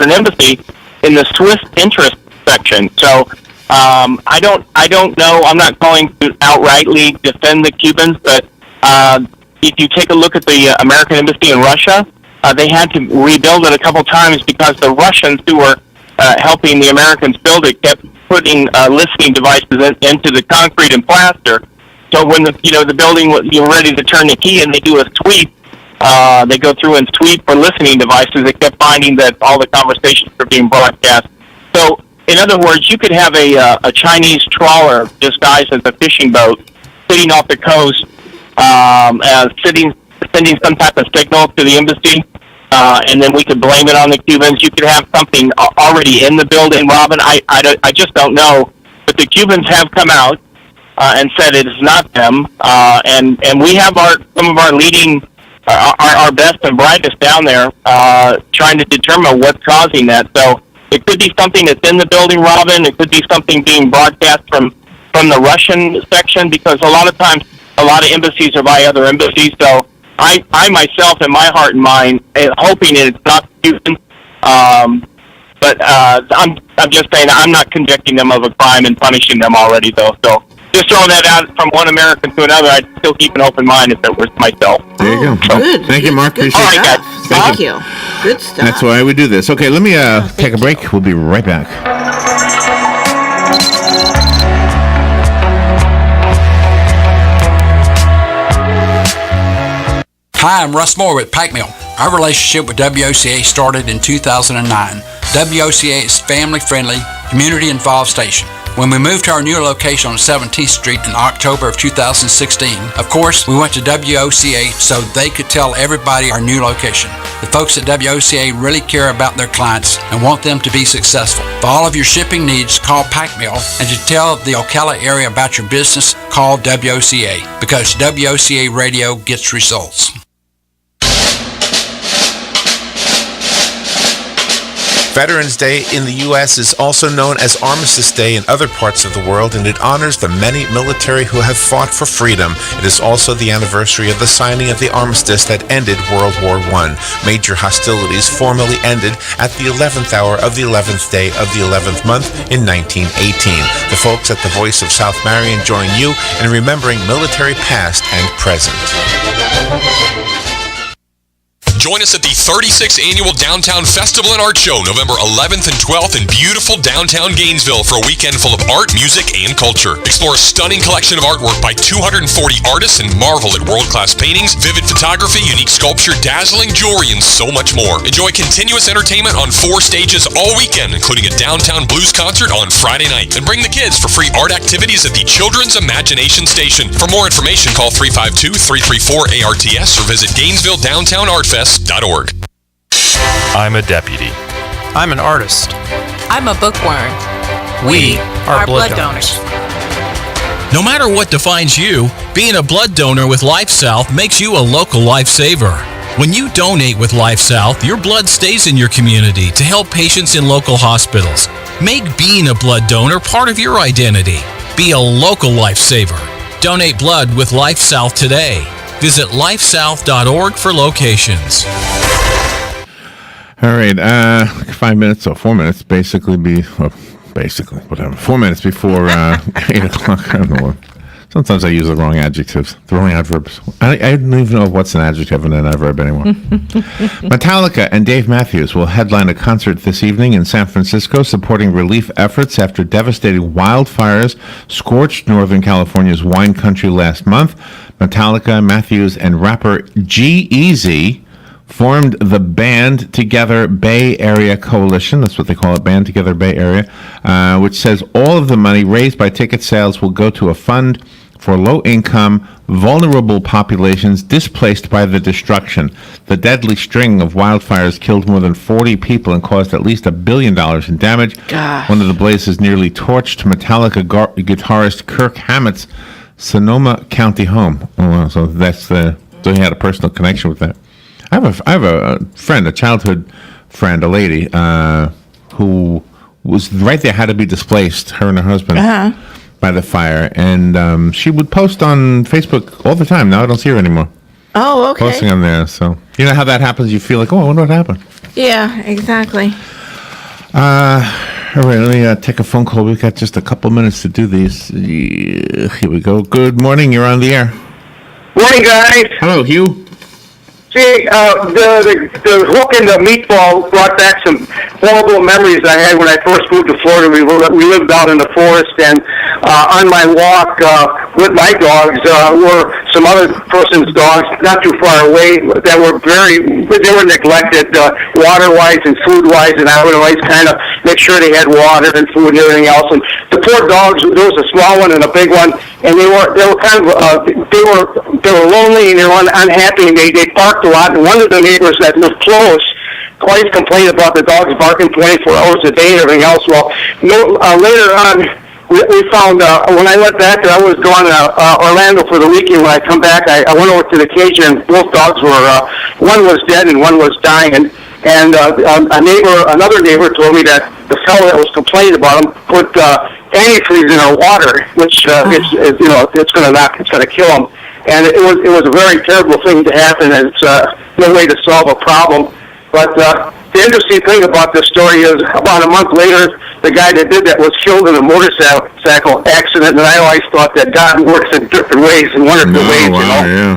an embassy in the Swiss interest section. So I don't know. I'm not going to outrightly defend the Cubans, but if you take a look at the American embassy in Russia, they had to rebuild it a couple times because the Russians who were helping the Americans build it kept putting listening devices into the concrete and plaster. So when the building you're ready to turn the key and they do a sweep, they go through and sweep for listening devices. They kept finding that all the conversations were being broadcast. So in other words, you could have a Chinese trawler disguised as a fishing boat sitting off the coast, sending some type of signal to the embassy, and then we could blame it on the Cubans. You could have something already in the building, Robin. I just don't know. But the Cubans have come out and said it is not them, and we have some of our leading, our best and brightest down there trying to determine what's causing that. So it could be something that's in the building, Robin. It could be something being broadcast from the Russian section, because a lot of times a lot of embassies are by other embassies. So I myself, in my heart and mind, hoping it's not Cuban. But I'm just saying I'm not convicting them of a crime and punishing them already, though. So just throwing that out from one American to another, I'd still keep an open mind if it was myself. There you go. Good. Thank you, Mark. Appreciate All it. right, guys. Thank you. Good stuff. That's why we do this. Okay, let me take a break. We'll be right back. Hi, I'm Russ Moore with Pike Mill. Our relationship with WOCA started in 2009. WOCA is family-friendly, community-involved station. When we moved to our new location on 17th Street in October of 2016, of course, we went to WOCA so they could tell everybody our new location. The folks at WOCA really care about their clients and want them to be successful. For all of your shipping needs, call Pike Mill, and to tell the Ocala area about your business, call WOCA, because WOCA radio gets results. Veterans Day in the U.S. is also known as Armistice Day in other parts of the world, and it honors the many military who have fought for freedom. It is also the anniversary of the signing of the armistice that ended World War I. Major hostilities formally ended at the 11th hour of the 11th day of the 11th month in 1918. The folks at the Voice of South Marion join you in remembering military past and present. Join us at the 36th Annual Downtown Festival and Art Show, November 11th and 12th in beautiful downtown Gainesville for a weekend full of art, music, and culture. Explore a stunning collection of artwork by 240 artists and marvel at world-class paintings, vivid photography, unique sculpture, dazzling jewelry, and so much more. Enjoy continuous entertainment on 4 stages all weekend, including a downtown blues concert on Friday night. And bring the kids for free art activities at the Children's Imagination Station. For more information, call 352-334-ARTS or visit GainesvilleDowntownArtFest.org. I'm a deputy. I'm an artist. I'm a bookworm. We are blood donors. No matter what defines you, being a blood donor with LifeSouth makes you a local lifesaver. When you donate with LifeSouth, your blood stays in your community to help patients in local hospitals. Make being a blood donor part of your identity. Be a local lifesaver. Donate blood with LifeSouth today. Visit lifesouth.org for locations. All right, 5 minutes or 4 minutes, basically, whatever. 4 minutes before 8 o'clock. I don't know. Sometimes I use the wrong adjectives, the wrong adverbs. I don't even know what's an adjective and an adverb anymore. Metallica and Dave Matthews will headline a concert this evening in San Francisco supporting relief efforts after devastating wildfires scorched Northern California's wine country last month. Metallica, Matthews, and rapper G-Eazy formed the Band Together Bay Area Coalition. That's what they call it, Band Together Bay Area, which says all of the money raised by ticket sales will go to a fund for low-income, vulnerable populations displaced by the destruction. The deadly string of wildfires killed more than 40 people and caused at least $1 billion in damage. Gosh. One of the blazes nearly torched Metallica guitarist Kirk Hammett's Sonoma County home. Oh, wow. So so he had a personal connection with that. I have a friend, a childhood friend, a lady who was right there, had to be displaced, her and her husband, by the fire. And she would post on Facebook all the time. Now I don't see her anymore. Oh, okay. Posting on there. So, you know how that happens? You feel like, oh, I wonder what happened. Yeah, exactly. All right, let me take a phone call. We've got just a couple minutes to do these. Here we go. Good morning. You're on the air. Morning, guys. Hello, Hugh. See, the hook and the meatball brought back some horrible memories I had when I first moved to Florida. We lived out in the forest, and on my walk with my dogs were some other person's dogs not too far away that were neglected water-wise and food-wise, and I would always kind of make sure they had water and food and everything else. And the poor dogs, there was a small one and a big one, and they were kind of they were lonely and they were unhappy, and they barked a lot. And one of the neighbors that lived close always complained about the dogs barking 24 hours a day and everything else. Well, later on, we found when I went back there, I was going to Orlando for the weekend. When I come back, I went over to the cage, and both dogs were one was dead and one was dying. And another neighbor told me that the fellow that was complaining about him put antifreeze in our water, which it's going to kill him. And it was a very terrible thing to happen, and it's no way to solve a problem. But the interesting thing about this story is about a month later, the guy that did that was killed in a motorcycle accident, and I always thought that God works in different ways, in wonderful ways, you know?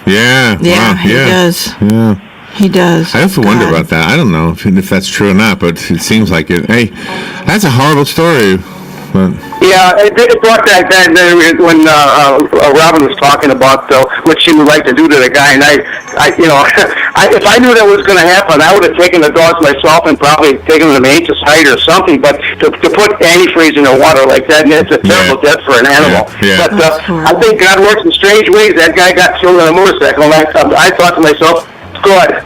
Yeah, he does. Yeah. He does. I have to wonder about that. I don't know if that's true or not, but it seems like it. Hey, that's a horrible story. But yeah, it brought back that when Robin was talking about what she would like to do to the guy, and if I knew that was going to happen, I would have taken the dogs myself and probably taken them to Angel's Height or something. But to put antifreeze in the water like that, it's a terrible death for an animal. Yeah. But I think God works in strange ways. That guy got killed on a motorcycle, and I thought to myself, good.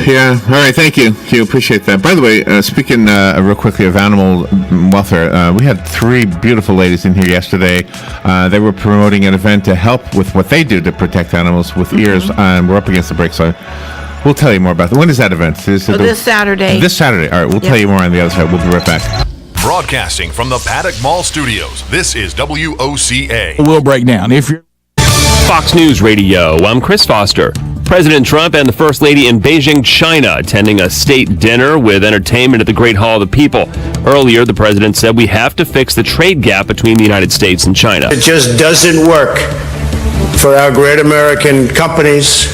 Yeah. All right. Thank you. Appreciate that. By the way, speaking real quickly of animal welfare, we had 3 beautiful ladies in here yesterday. They were promoting an event to help with what they do to protect animals with ears. And we're up against the break, so we'll tell you more about that. When is that event? This Saturday. This Saturday. All right. We'll tell you more on the other side. We'll be right back. Broadcasting from the Paddock Mall Studios, this is WOCA. We'll break down. If you're Fox News Radio, I'm Chris Foster. President Trump and the First Lady in Beijing, China, attending a state dinner with entertainment at the Great Hall of the People. Earlier, the president said we have to fix the trade gap between the United States and China. It just doesn't work for our great American companies,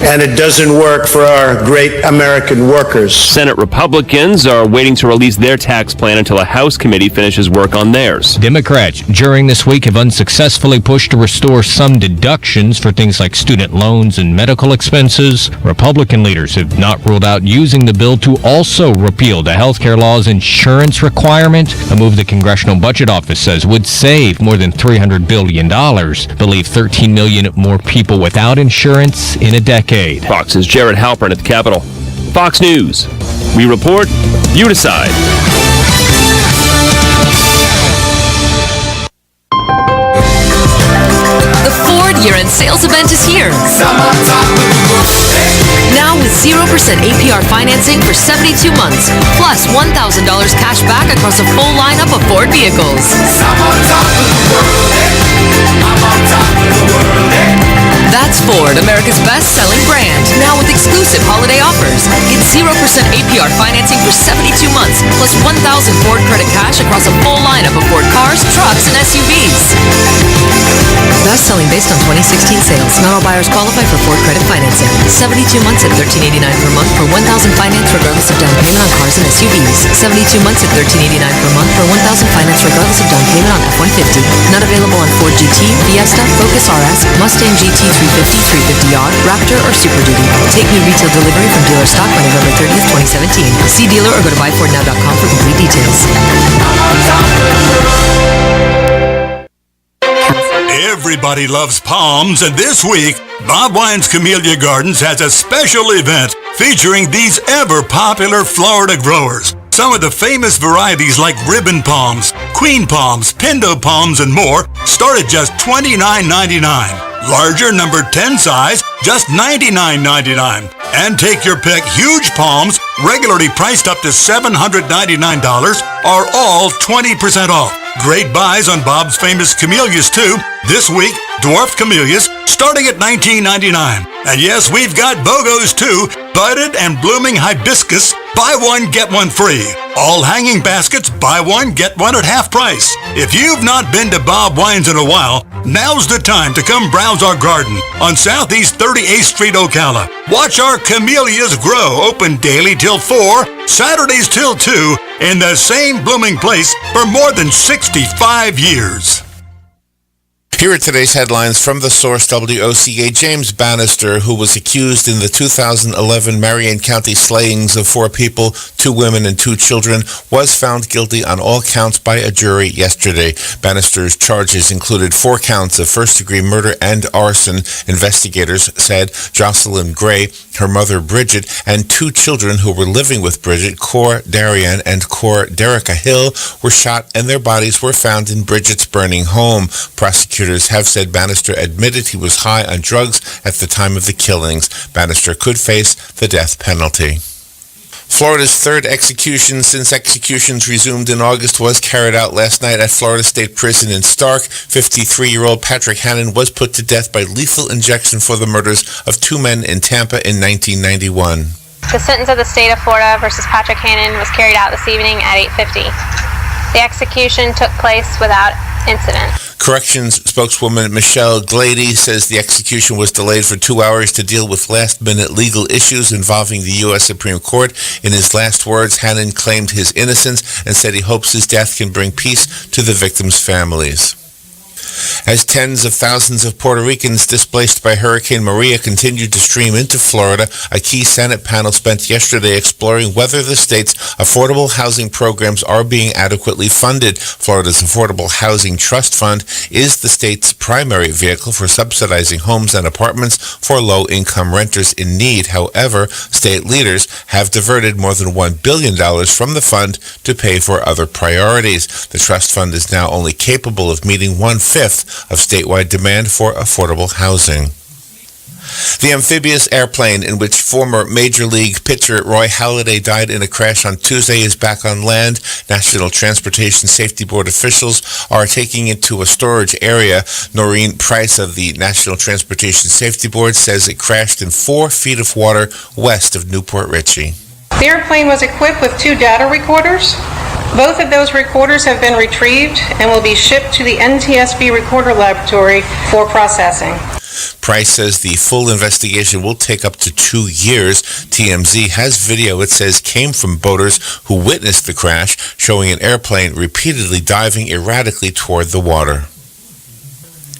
and it doesn't work for our great American workers. Senate Republicans are waiting to release their tax plan until a House committee finishes work on theirs. Democrats during this week have unsuccessfully pushed to restore some deductions for things like student loans and medical expenses. Republican leaders have not ruled out using the bill to also repeal the healthcare law's insurance requirement, a move the Congressional Budget Office says would save more than $300 billion. They'll leave 13 million more people without insurance in a decade. Fox's Jared Halpern at the Capitol. Fox News. We report, you decide. sales event is here. Now with 0% APR financing for 72 months, plus $1,000 cash back across a full lineup of Ford vehicles. That's Ford, America's best-selling brand. Now with exclusive holiday offers. Get 0% APR financing for 72 months, plus $1,000 Ford credit cash across a full lineup of Ford cars, trucks, and SUVs. Best-selling based on 2016 sales. Not all buyers qualify for Ford credit financing. 72 months at $13.89 per month for $1,000 finance regardless of down payment on cars and SUVs. 72 months at $13.89 per month for $1,000 finance regardless of down payment on F-150. Not available on Ford GT, Fiesta, Focus RS, Mustang GT 350, 350R, Raptor, or Super Duty. Take new retail delivery from dealer stock by November 30th, 2017. See dealer or go to buyfordnow.com for complete details. Everybody loves palms, and this week, Bob Wine's Camellia Gardens has a special event featuring these ever-popular Florida growers. Some of the famous varieties like ribbon palms, queen palms, pindo palms, and more start at just $29.99. Larger number 10 size, just $99.99. And take your pick, huge palms, regularly priced up to $799, are all 20% off. Great buys on Bob's famous camellias too. This week, dwarfed camellias starting at $19.99. And yes, we've got BOGOs too, budded and blooming hibiscus, buy one, get one free. All hanging baskets, buy one, get one at half price. If you've not been to Bob Wine's in a while, now's the time to come browse our garden on Southeast 38th Street, Ocala. Watch our camellias grow, open daily till 4, Saturdays till 2, in the same blooming place for more than 65 years. Here are today's headlines from the source WOCA. James Bannister, who was accused in the 2011 Marion County slayings of 4 people, 2 women and 2 children, was found guilty on all counts by a jury yesterday. Bannister's charges included 4 counts of first-degree murder and arson. Investigators said Jocelyn Gray, her mother Bridget, and 2 children who were living with Bridget, Cor Darian and Cor Derica Hill, were shot and their bodies were found in Bridget's burning home. Prosecutors have said Bannister admitted he was high on drugs at the time of the killings. Bannister could face the death penalty. Florida's 3rd execution since executions resumed in August was carried out last night at Florida State Prison in Stark. 53-year-old Patrick Hannon was put to death by lethal injection for the murders of 2 men in Tampa in 1991. The sentence of the state of Florida versus Patrick Hannon was carried out this evening at 8:50. The execution took place without incident. Corrections spokeswoman Michelle Glady says the execution was delayed for 2 hours to deal with last-minute legal issues involving the U.S. Supreme Court. In his last words, Hannon claimed his innocence and said he hopes his death can bring peace to the victims' families. As tens of thousands of Puerto Ricans displaced by Hurricane Maria continued to stream into Florida, a key Senate panel spent yesterday exploring whether the state's affordable housing programs are being adequately funded. Florida's Affordable Housing Trust Fund is the state's primary vehicle for subsidizing homes and apartments for low-income renters in need. However, state leaders have diverted more than $1 billion from the fund to pay for other priorities. The trust fund is now only capable of meeting 1/5 of statewide demand for affordable housing. The amphibious airplane in which former Major League pitcher Roy Halladay died in a crash on Tuesday is back on land. National Transportation Safety Board officials are taking it to a storage area. Noreen Price of the National Transportation Safety Board says it crashed in 4 feet of water west of Newport Richey. The airplane was equipped with 2 data recorders. Both of those recorders have been retrieved and will be shipped to the NTSB Recorder Laboratory for processing. Price says the full investigation will take up to 2 years. TMZ has video it says came from boaters who witnessed the crash, showing an airplane repeatedly diving erratically toward the water.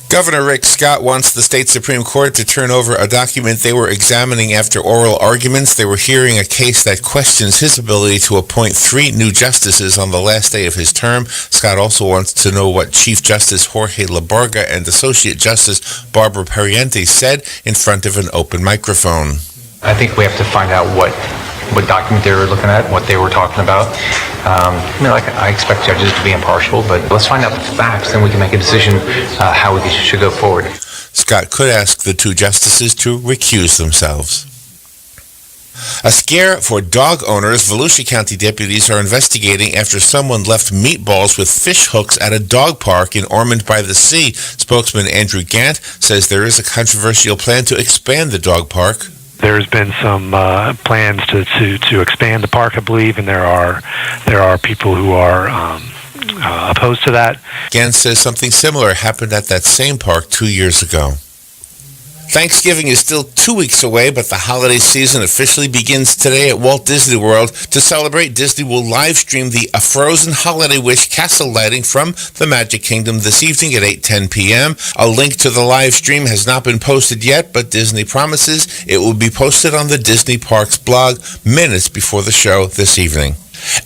Governor Rick Scott wants the state Supreme Court to turn over a document they were examining after oral arguments. They were hearing a case that questions his ability to appoint 3 new justices on the last day of his term. Scott also wants to know what Chief Justice Jorge Labarga and Associate Justice Barbara Pariente said in front of an open microphone. I think we have to find out what document they were looking at, what they were talking about. I expect judges to be impartial, but let's find out the facts, then we can make a decision how we should go forward. Scott could ask the two justices to recuse themselves. A scare for dog owners. Volusia County deputies are investigating after someone left meatballs with fish hooks at a dog park in Ormond by the Sea. Spokesman Andrew Gant says there is a controversial plan to expand the dog park. There's been some plans to expand the park, I believe, and there are people who are opposed to that. Gant says something similar happened at that same park 2 years ago. Thanksgiving is still 2 weeks away, but the holiday season officially begins today at Walt Disney World. To celebrate, Disney will live stream the A Frozen Holiday Wish castle lighting from the Magic Kingdom this evening at 8:10 p.m. A link to the live stream has not been posted yet, but Disney promises it will be posted on the Disney Parks blog minutes before the show this evening.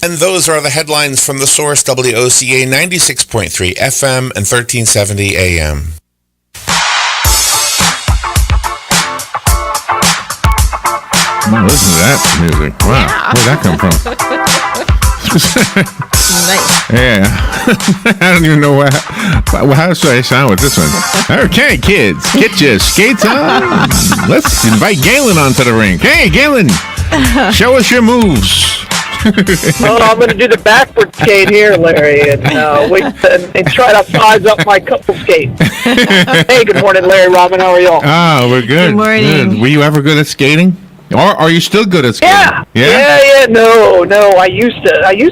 And those are the headlines from the source, WOCA 96.3 FM and 1370 AM. Oh, listen to that music. Wow. Yeah. Where'd that come from? Nice. Yeah. I don't even know how should I sound with this one. Okay, kids, get your skates on. Let's invite Galen onto the rink. Hey, Galen, show us your moves. Well, I'm going to do the backward skate here, Larry, and try to size up my couple skate. Hey, good morning, Larry, Robin. How are y'all? Oh, we're good. Good morning. Good. Were you ever good at skating? Or are you still good at skating? Yeah. No. I used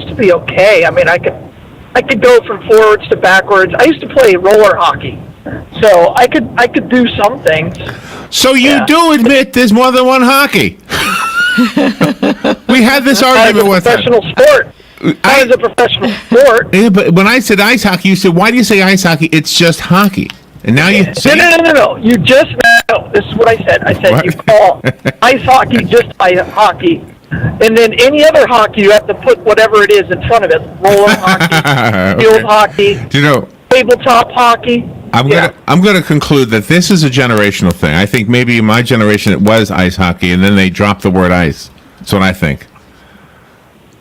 to be okay. I mean, I could go from forwards to backwards. I used to play roller hockey, so I could do some things. So you do admit there's more than one hockey? We had this argument with professional sport. That is a professional sport. Yeah, but when I said ice hockey, you said, "Why do you say ice hockey? It's just hockey." And now you say, No. You just know. This is what I said. I said what? You call ice hockey just ice hockey, and then any other hockey you have to put whatever it is in front of it. Roller hockey, field hockey. Do you know? Tabletop hockey. I'm gonna conclude that this is a generational thing. I think maybe in my generation it was ice hockey, and then they dropped the word ice. That's what I think.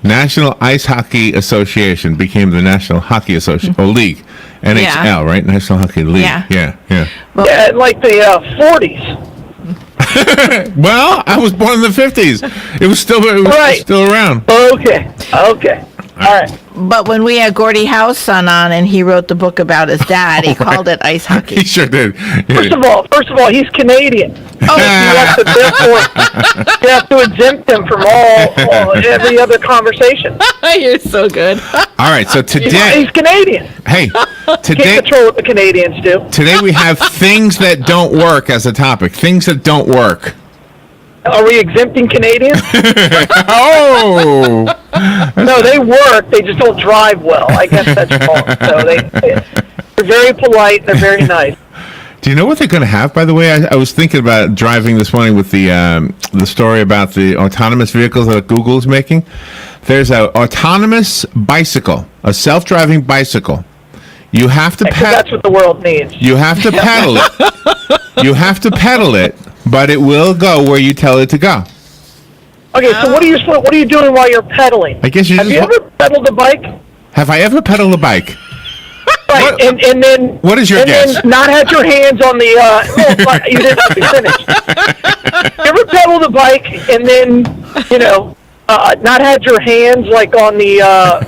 National Ice Hockey Association became the National Hockey Association League, NHL, right? National Hockey League. Yeah. Well, yeah, like the 40s. Well, I was born in the 50s. It was still around. Okay. All right. But when we had Gordie Howe's son on and he wrote the book about his dad, he called it ice hockey. He sure did. First of all, he's Canadian. Oh, you have to exempt him from every other conversation. You're so good. All right, so today he's Canadian. Hey, today can't control what the Canadians do. Today we have things that don't work as a topic. Things that don't work. Are we exempting Canadians? Oh! No, they work. They just don't drive well. I guess that's wrong. So they're very polite. They're very nice. Do you know what they're going to have, by the way? I was thinking about driving this morning with the story about the autonomous vehicles that Google is making. There's an autonomous bicycle, a self-driving bicycle. You have to pedal. That's what the world needs. You have to pedal it. You have to pedal it, but it will go where you tell it to go. Okay, so what are you doing while you're pedaling? I guess have you ever pedaled a bike? Have I ever pedaled a bike? Right, and then what is your guess? Then not had your hands on the. You didn't have to finish. You ever pedaled a bike and then not had your hands like on the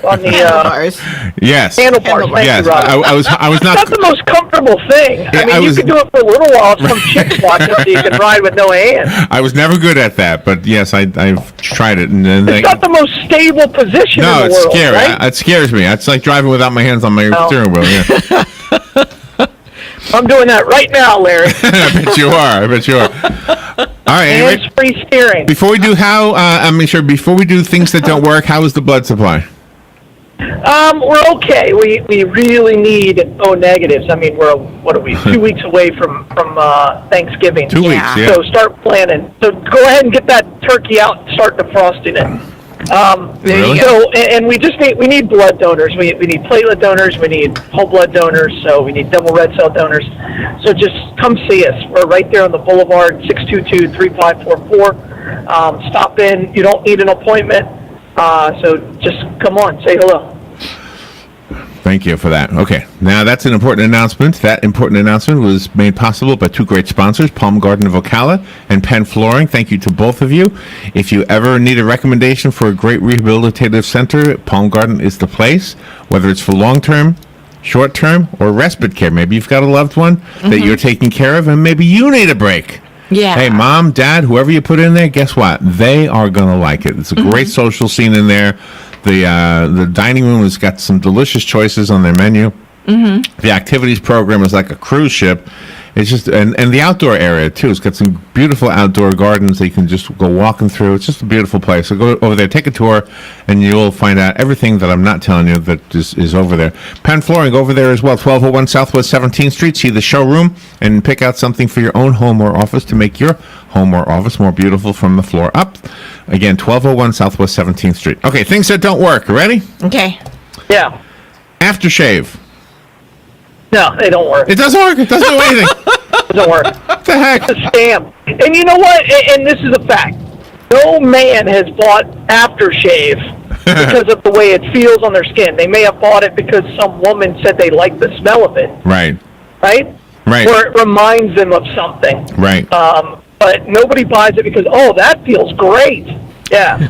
handlebars? Yes. Handlebars. Yes. I was not. That's the most comfortable thing. I mean, you could do it for a little while. Some chicks watching, so you can ride with no hands. I was never good at that, but yes, I've tried it. And it's not the most stable position in the world. No, it's scary. Right? It scares me. It's like driving without my hands on my steering wheel. Yeah. I'm doing that right now, Larry. I bet you are. All right. Anyway, free steering. Before we do before we do things that don't work, how is the blood supply? We're okay. We really need O negatives. I mean, we're 2 weeks away from Thanksgiving. 2 weeks. Yeah. So start planning. So go ahead and get that turkey out and start defrosting it. Really? So and we need blood donors. We need platelet donors. We need whole blood donors. So we need double red cell donors. So just come see us. We're right there on the boulevard, 622-3544. Stop in. You don't need an appointment. So just come on, say hello. Thank you for that. Okay, now that's an important announcement. That important announcement was made possible by two great sponsors, Palm Garden of Ocala and Penn Flooring. Thank you to both of you. If you ever need a recommendation for a great rehabilitative center, Palm Garden is the place, whether it's for long-term, short-term, or respite care. Maybe you've got a loved one that you're taking care of, and maybe you need a break. Yeah. Hey, mom, dad, whoever you put in there, guess what? They are going to like it. It's a great social scene in there. The dining room has got some delicious choices on their menu. The activities program is like a cruise ship. It's just and the outdoor area too. It's got some beautiful outdoor gardens that you can just go walking through. It's just a beautiful place. So go over there, take a tour, and you'll find out everything that I'm not telling you that is over there. Penn Flooring over there as well, 1201 Southwest 17th Street. See the showroom and pick out something for your own home or office to make your home or office more beautiful from the floor up. Again, 1201 Southwest 17th Street. Okay, things that don't work. Ready? Okay. Yeah. Aftershave. No, they don't work. It doesn't work. It doesn't do anything. It doesn't work. What the heck? It's a scam. And you know what? And this is a fact. No man has bought aftershave because of the way it feels on their skin. They may have bought it because some woman said they liked the smell of it. Right. Right? Right. Or it reminds them of something. Right. But nobody buys it because, oh, that feels great. Yeah.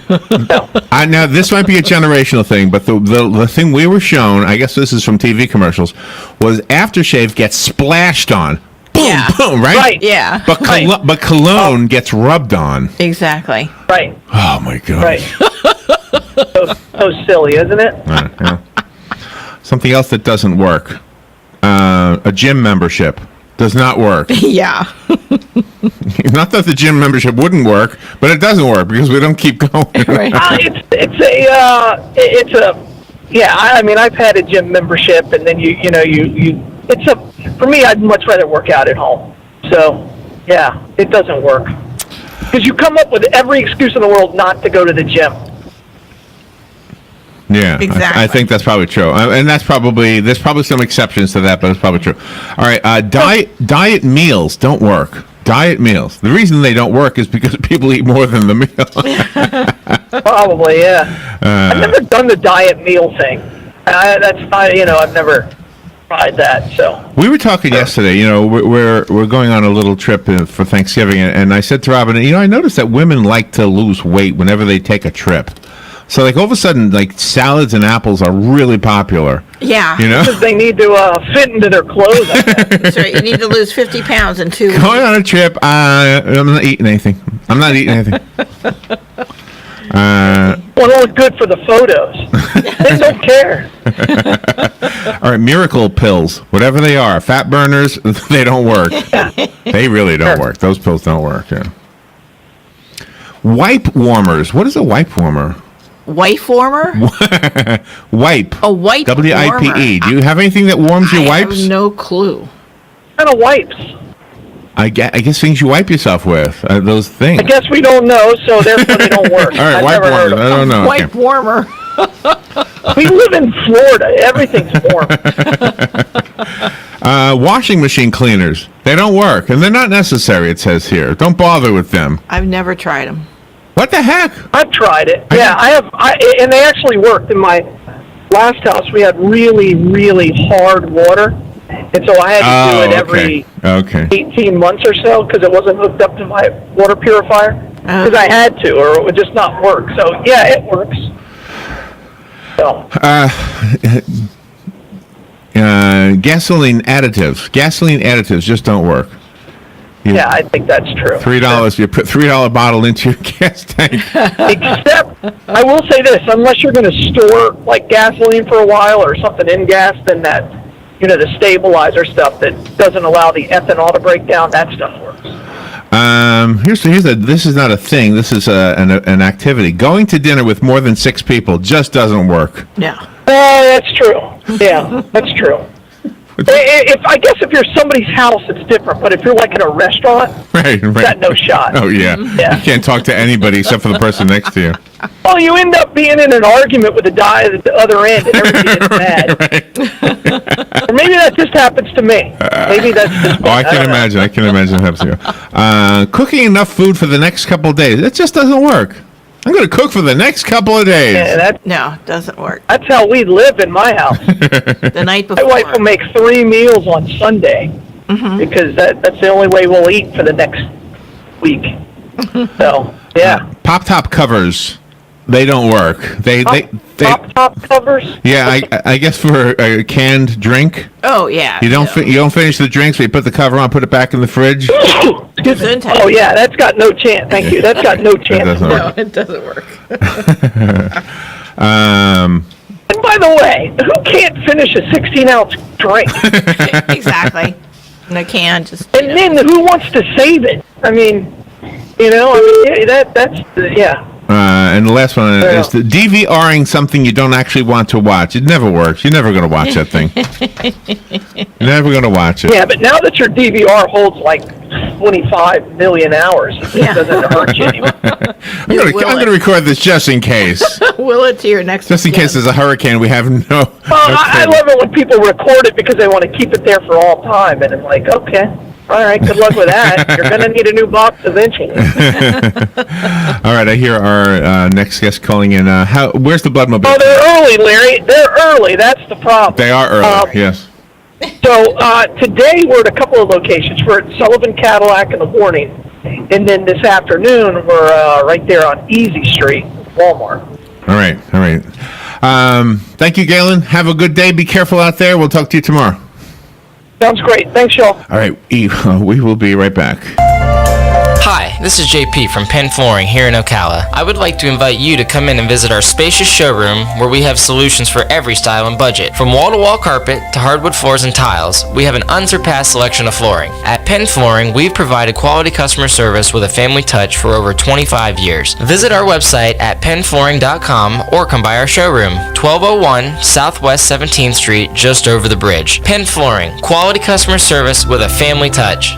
No. Now, this might be a generational thing, but the thing we were shown, I guess this is from TV commercials, was aftershave gets splashed on. Boom, boom, right? Right. Yeah. But, but cologne gets rubbed on. Exactly. Right. Oh, my God. Right. so silly, isn't it? Yeah. Something else that doesn't work. A gym membership does not work. Yeah. Not that the gym membership wouldn't work, but it doesn't work because we don't keep going. Right. I mean, I've had a gym membership, and then for me, I'd much rather work out at home. So, yeah, it doesn't work because you come up with every excuse in the world not to go to the gym. Yeah, Exactly. I think that's probably true, and there's probably some exceptions to that, but it's probably true. All right, diet meals don't work. Diet meals. The reason they don't work is because people eat more than the meal. Probably, yeah. I've never done the diet meal thing. I've never tried that. So we were talking yesterday. We're going on a little trip for Thanksgiving, and I said to Robin, I noticed that women like to lose weight whenever they take a trip. So, all of a sudden, salads and apples are really popular. Yeah. Because they need to fit into their clothes. That's right. You need to lose 50 pounds in 2 weeks. Going on a trip, I'm not eating anything. Well, it look good for the photos. They don't care. All right, miracle pills, whatever they are, fat burners, they don't work. They really don't work. Those pills don't work. Yeah. Wipe warmers. What is a wipe warmer? Wife warmer? Wipe. A wipe WIPE. warmer. Do you have anything that warms your wipes? I have no clue. What kind of wipes? I guess things you wipe yourself with. Those things. I guess we don't know, so therefore they don't work. All right, wipe warmers. I don't know. Wipe warmer. We live in Florida. Everything's warm. Washing machine cleaners. They don't work, and they're not necessary, it says here. Don't bother with them. I've never tried them. What the heck? I've tried it. Yeah, I have. And they actually worked. In my last house, we had really, really hard water. And so I had to do it every 18 months or so because it wasn't hooked up to my water purifier. Because I had to, or it would just not work. So, yeah, it works. So. Gasoline additives. Gasoline additives just don't work. Yeah, I think that's true. $3. You put $3 bottle into your gas tank. Except, I will say this: unless you're going to store like gasoline for a while or something in gas, then that, the stabilizer stuff that doesn't allow the ethanol to break down, that stuff works. This is not a thing. This is an activity. Going to dinner with more than 6 people just doesn't work. Yeah. That's true. Yeah, that's true. I guess if you're somebody's house, it's different. But if you're like in a restaurant, right. got no shot. Oh yeah. You can't talk to anybody except for the person next to you. Well, you end up being in an argument with the guy at the other end, and everybody gets mad. Or maybe that just happens to me. Maybe that's just me. I can imagine. It happens to you. Cooking enough food for the next couple of days. It just doesn't work. I'm going to cook for the next couple of days. Yeah, No, it doesn't work. that's how we live in my house. The night My before. wife will make 3 meals on Sunday because that's the only way we'll eat for the next week. So, yeah. Pop-top covers, they don't work. They Pop-top covers? Yeah, I guess for a canned drink. Oh, yeah. You don't you don't finish the drink, so you put the cover on, put it back in the fridge. Oh, yeah, that's got no chance. Thank you. That's got no chance. doesn't No, it doesn't work. And by the way, who can't finish a 16-ounce drink? Exactly. And I can just. And then who wants to save it? I mean, that's yeah. And the last one is the DVRing something you don't actually want to watch. It never works. You're never going to watch that thing. You're never going to watch it. Yeah, but now that your DVR holds like 25 million hours, it doesn't hurt you anymore. I'm going to record this just in case. Will it to your next Just in case there's a hurricane, we have no... I love it when people record it because they want to keep it there for all time. And I'm like, okay, all right, good luck with that. You're going to need a new box eventually. All right, I hear our next guest calling in. Where's the Bloodmobile? Oh, they're early, Larry. They're early. That's the problem. They are early, yes. So today we're at a couple of locations. We're at Sullivan Cadillac in the morning. And then this afternoon we're right there on Easy Street, Walmart. All right. Thank you, Galen. Have a good day. Be careful out there. We'll talk to you tomorrow. Sounds great. Thanks, y'all. All right, we will be right back. Hi, this is JP from Penn Flooring here in Ocala. I would like to invite you to come in and visit our spacious showroom where we have solutions for every style and budget. From wall-to-wall carpet to hardwood floors and tiles, we have an unsurpassed selection of flooring. At Penn Flooring, we've provided quality customer service with a family touch for over 25 years. Visit our website at pennflooring.com or come by our showroom, 1201 Southwest 17th Street, just over the bridge. Penn Flooring, quality customer service with a family touch.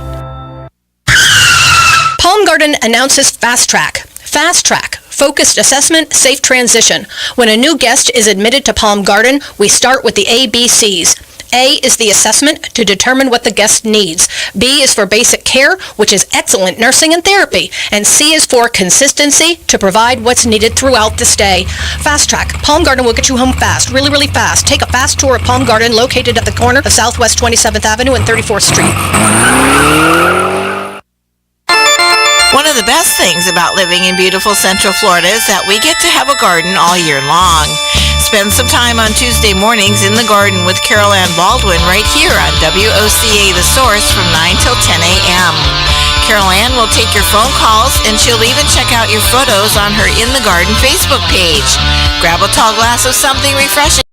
Palm Garden announces Fast Track. Fast Track, focused assessment, safe transition. When a new guest is admitted to Palm Garden, we start with the ABCs. A is the assessment to determine what the guest needs. B is for basic care, which is excellent nursing and therapy. And C is for consistency to provide what's needed throughout the stay. Fast Track. Palm Garden will get you home fast, really, really fast. Take a fast tour of Palm Garden located at the corner of Southwest 27th Avenue and 34th Street. One of the best things about living in beautiful Central Florida is that we get to have a garden all year long. Spend some time on Tuesday mornings in the garden with Carol Ann Baldwin right here on WOCA The Source from 9 till 10 a.m. Carol Ann will take your phone calls and she'll even check out your photos on her In the Garden Facebook page. Grab a tall glass of something refreshing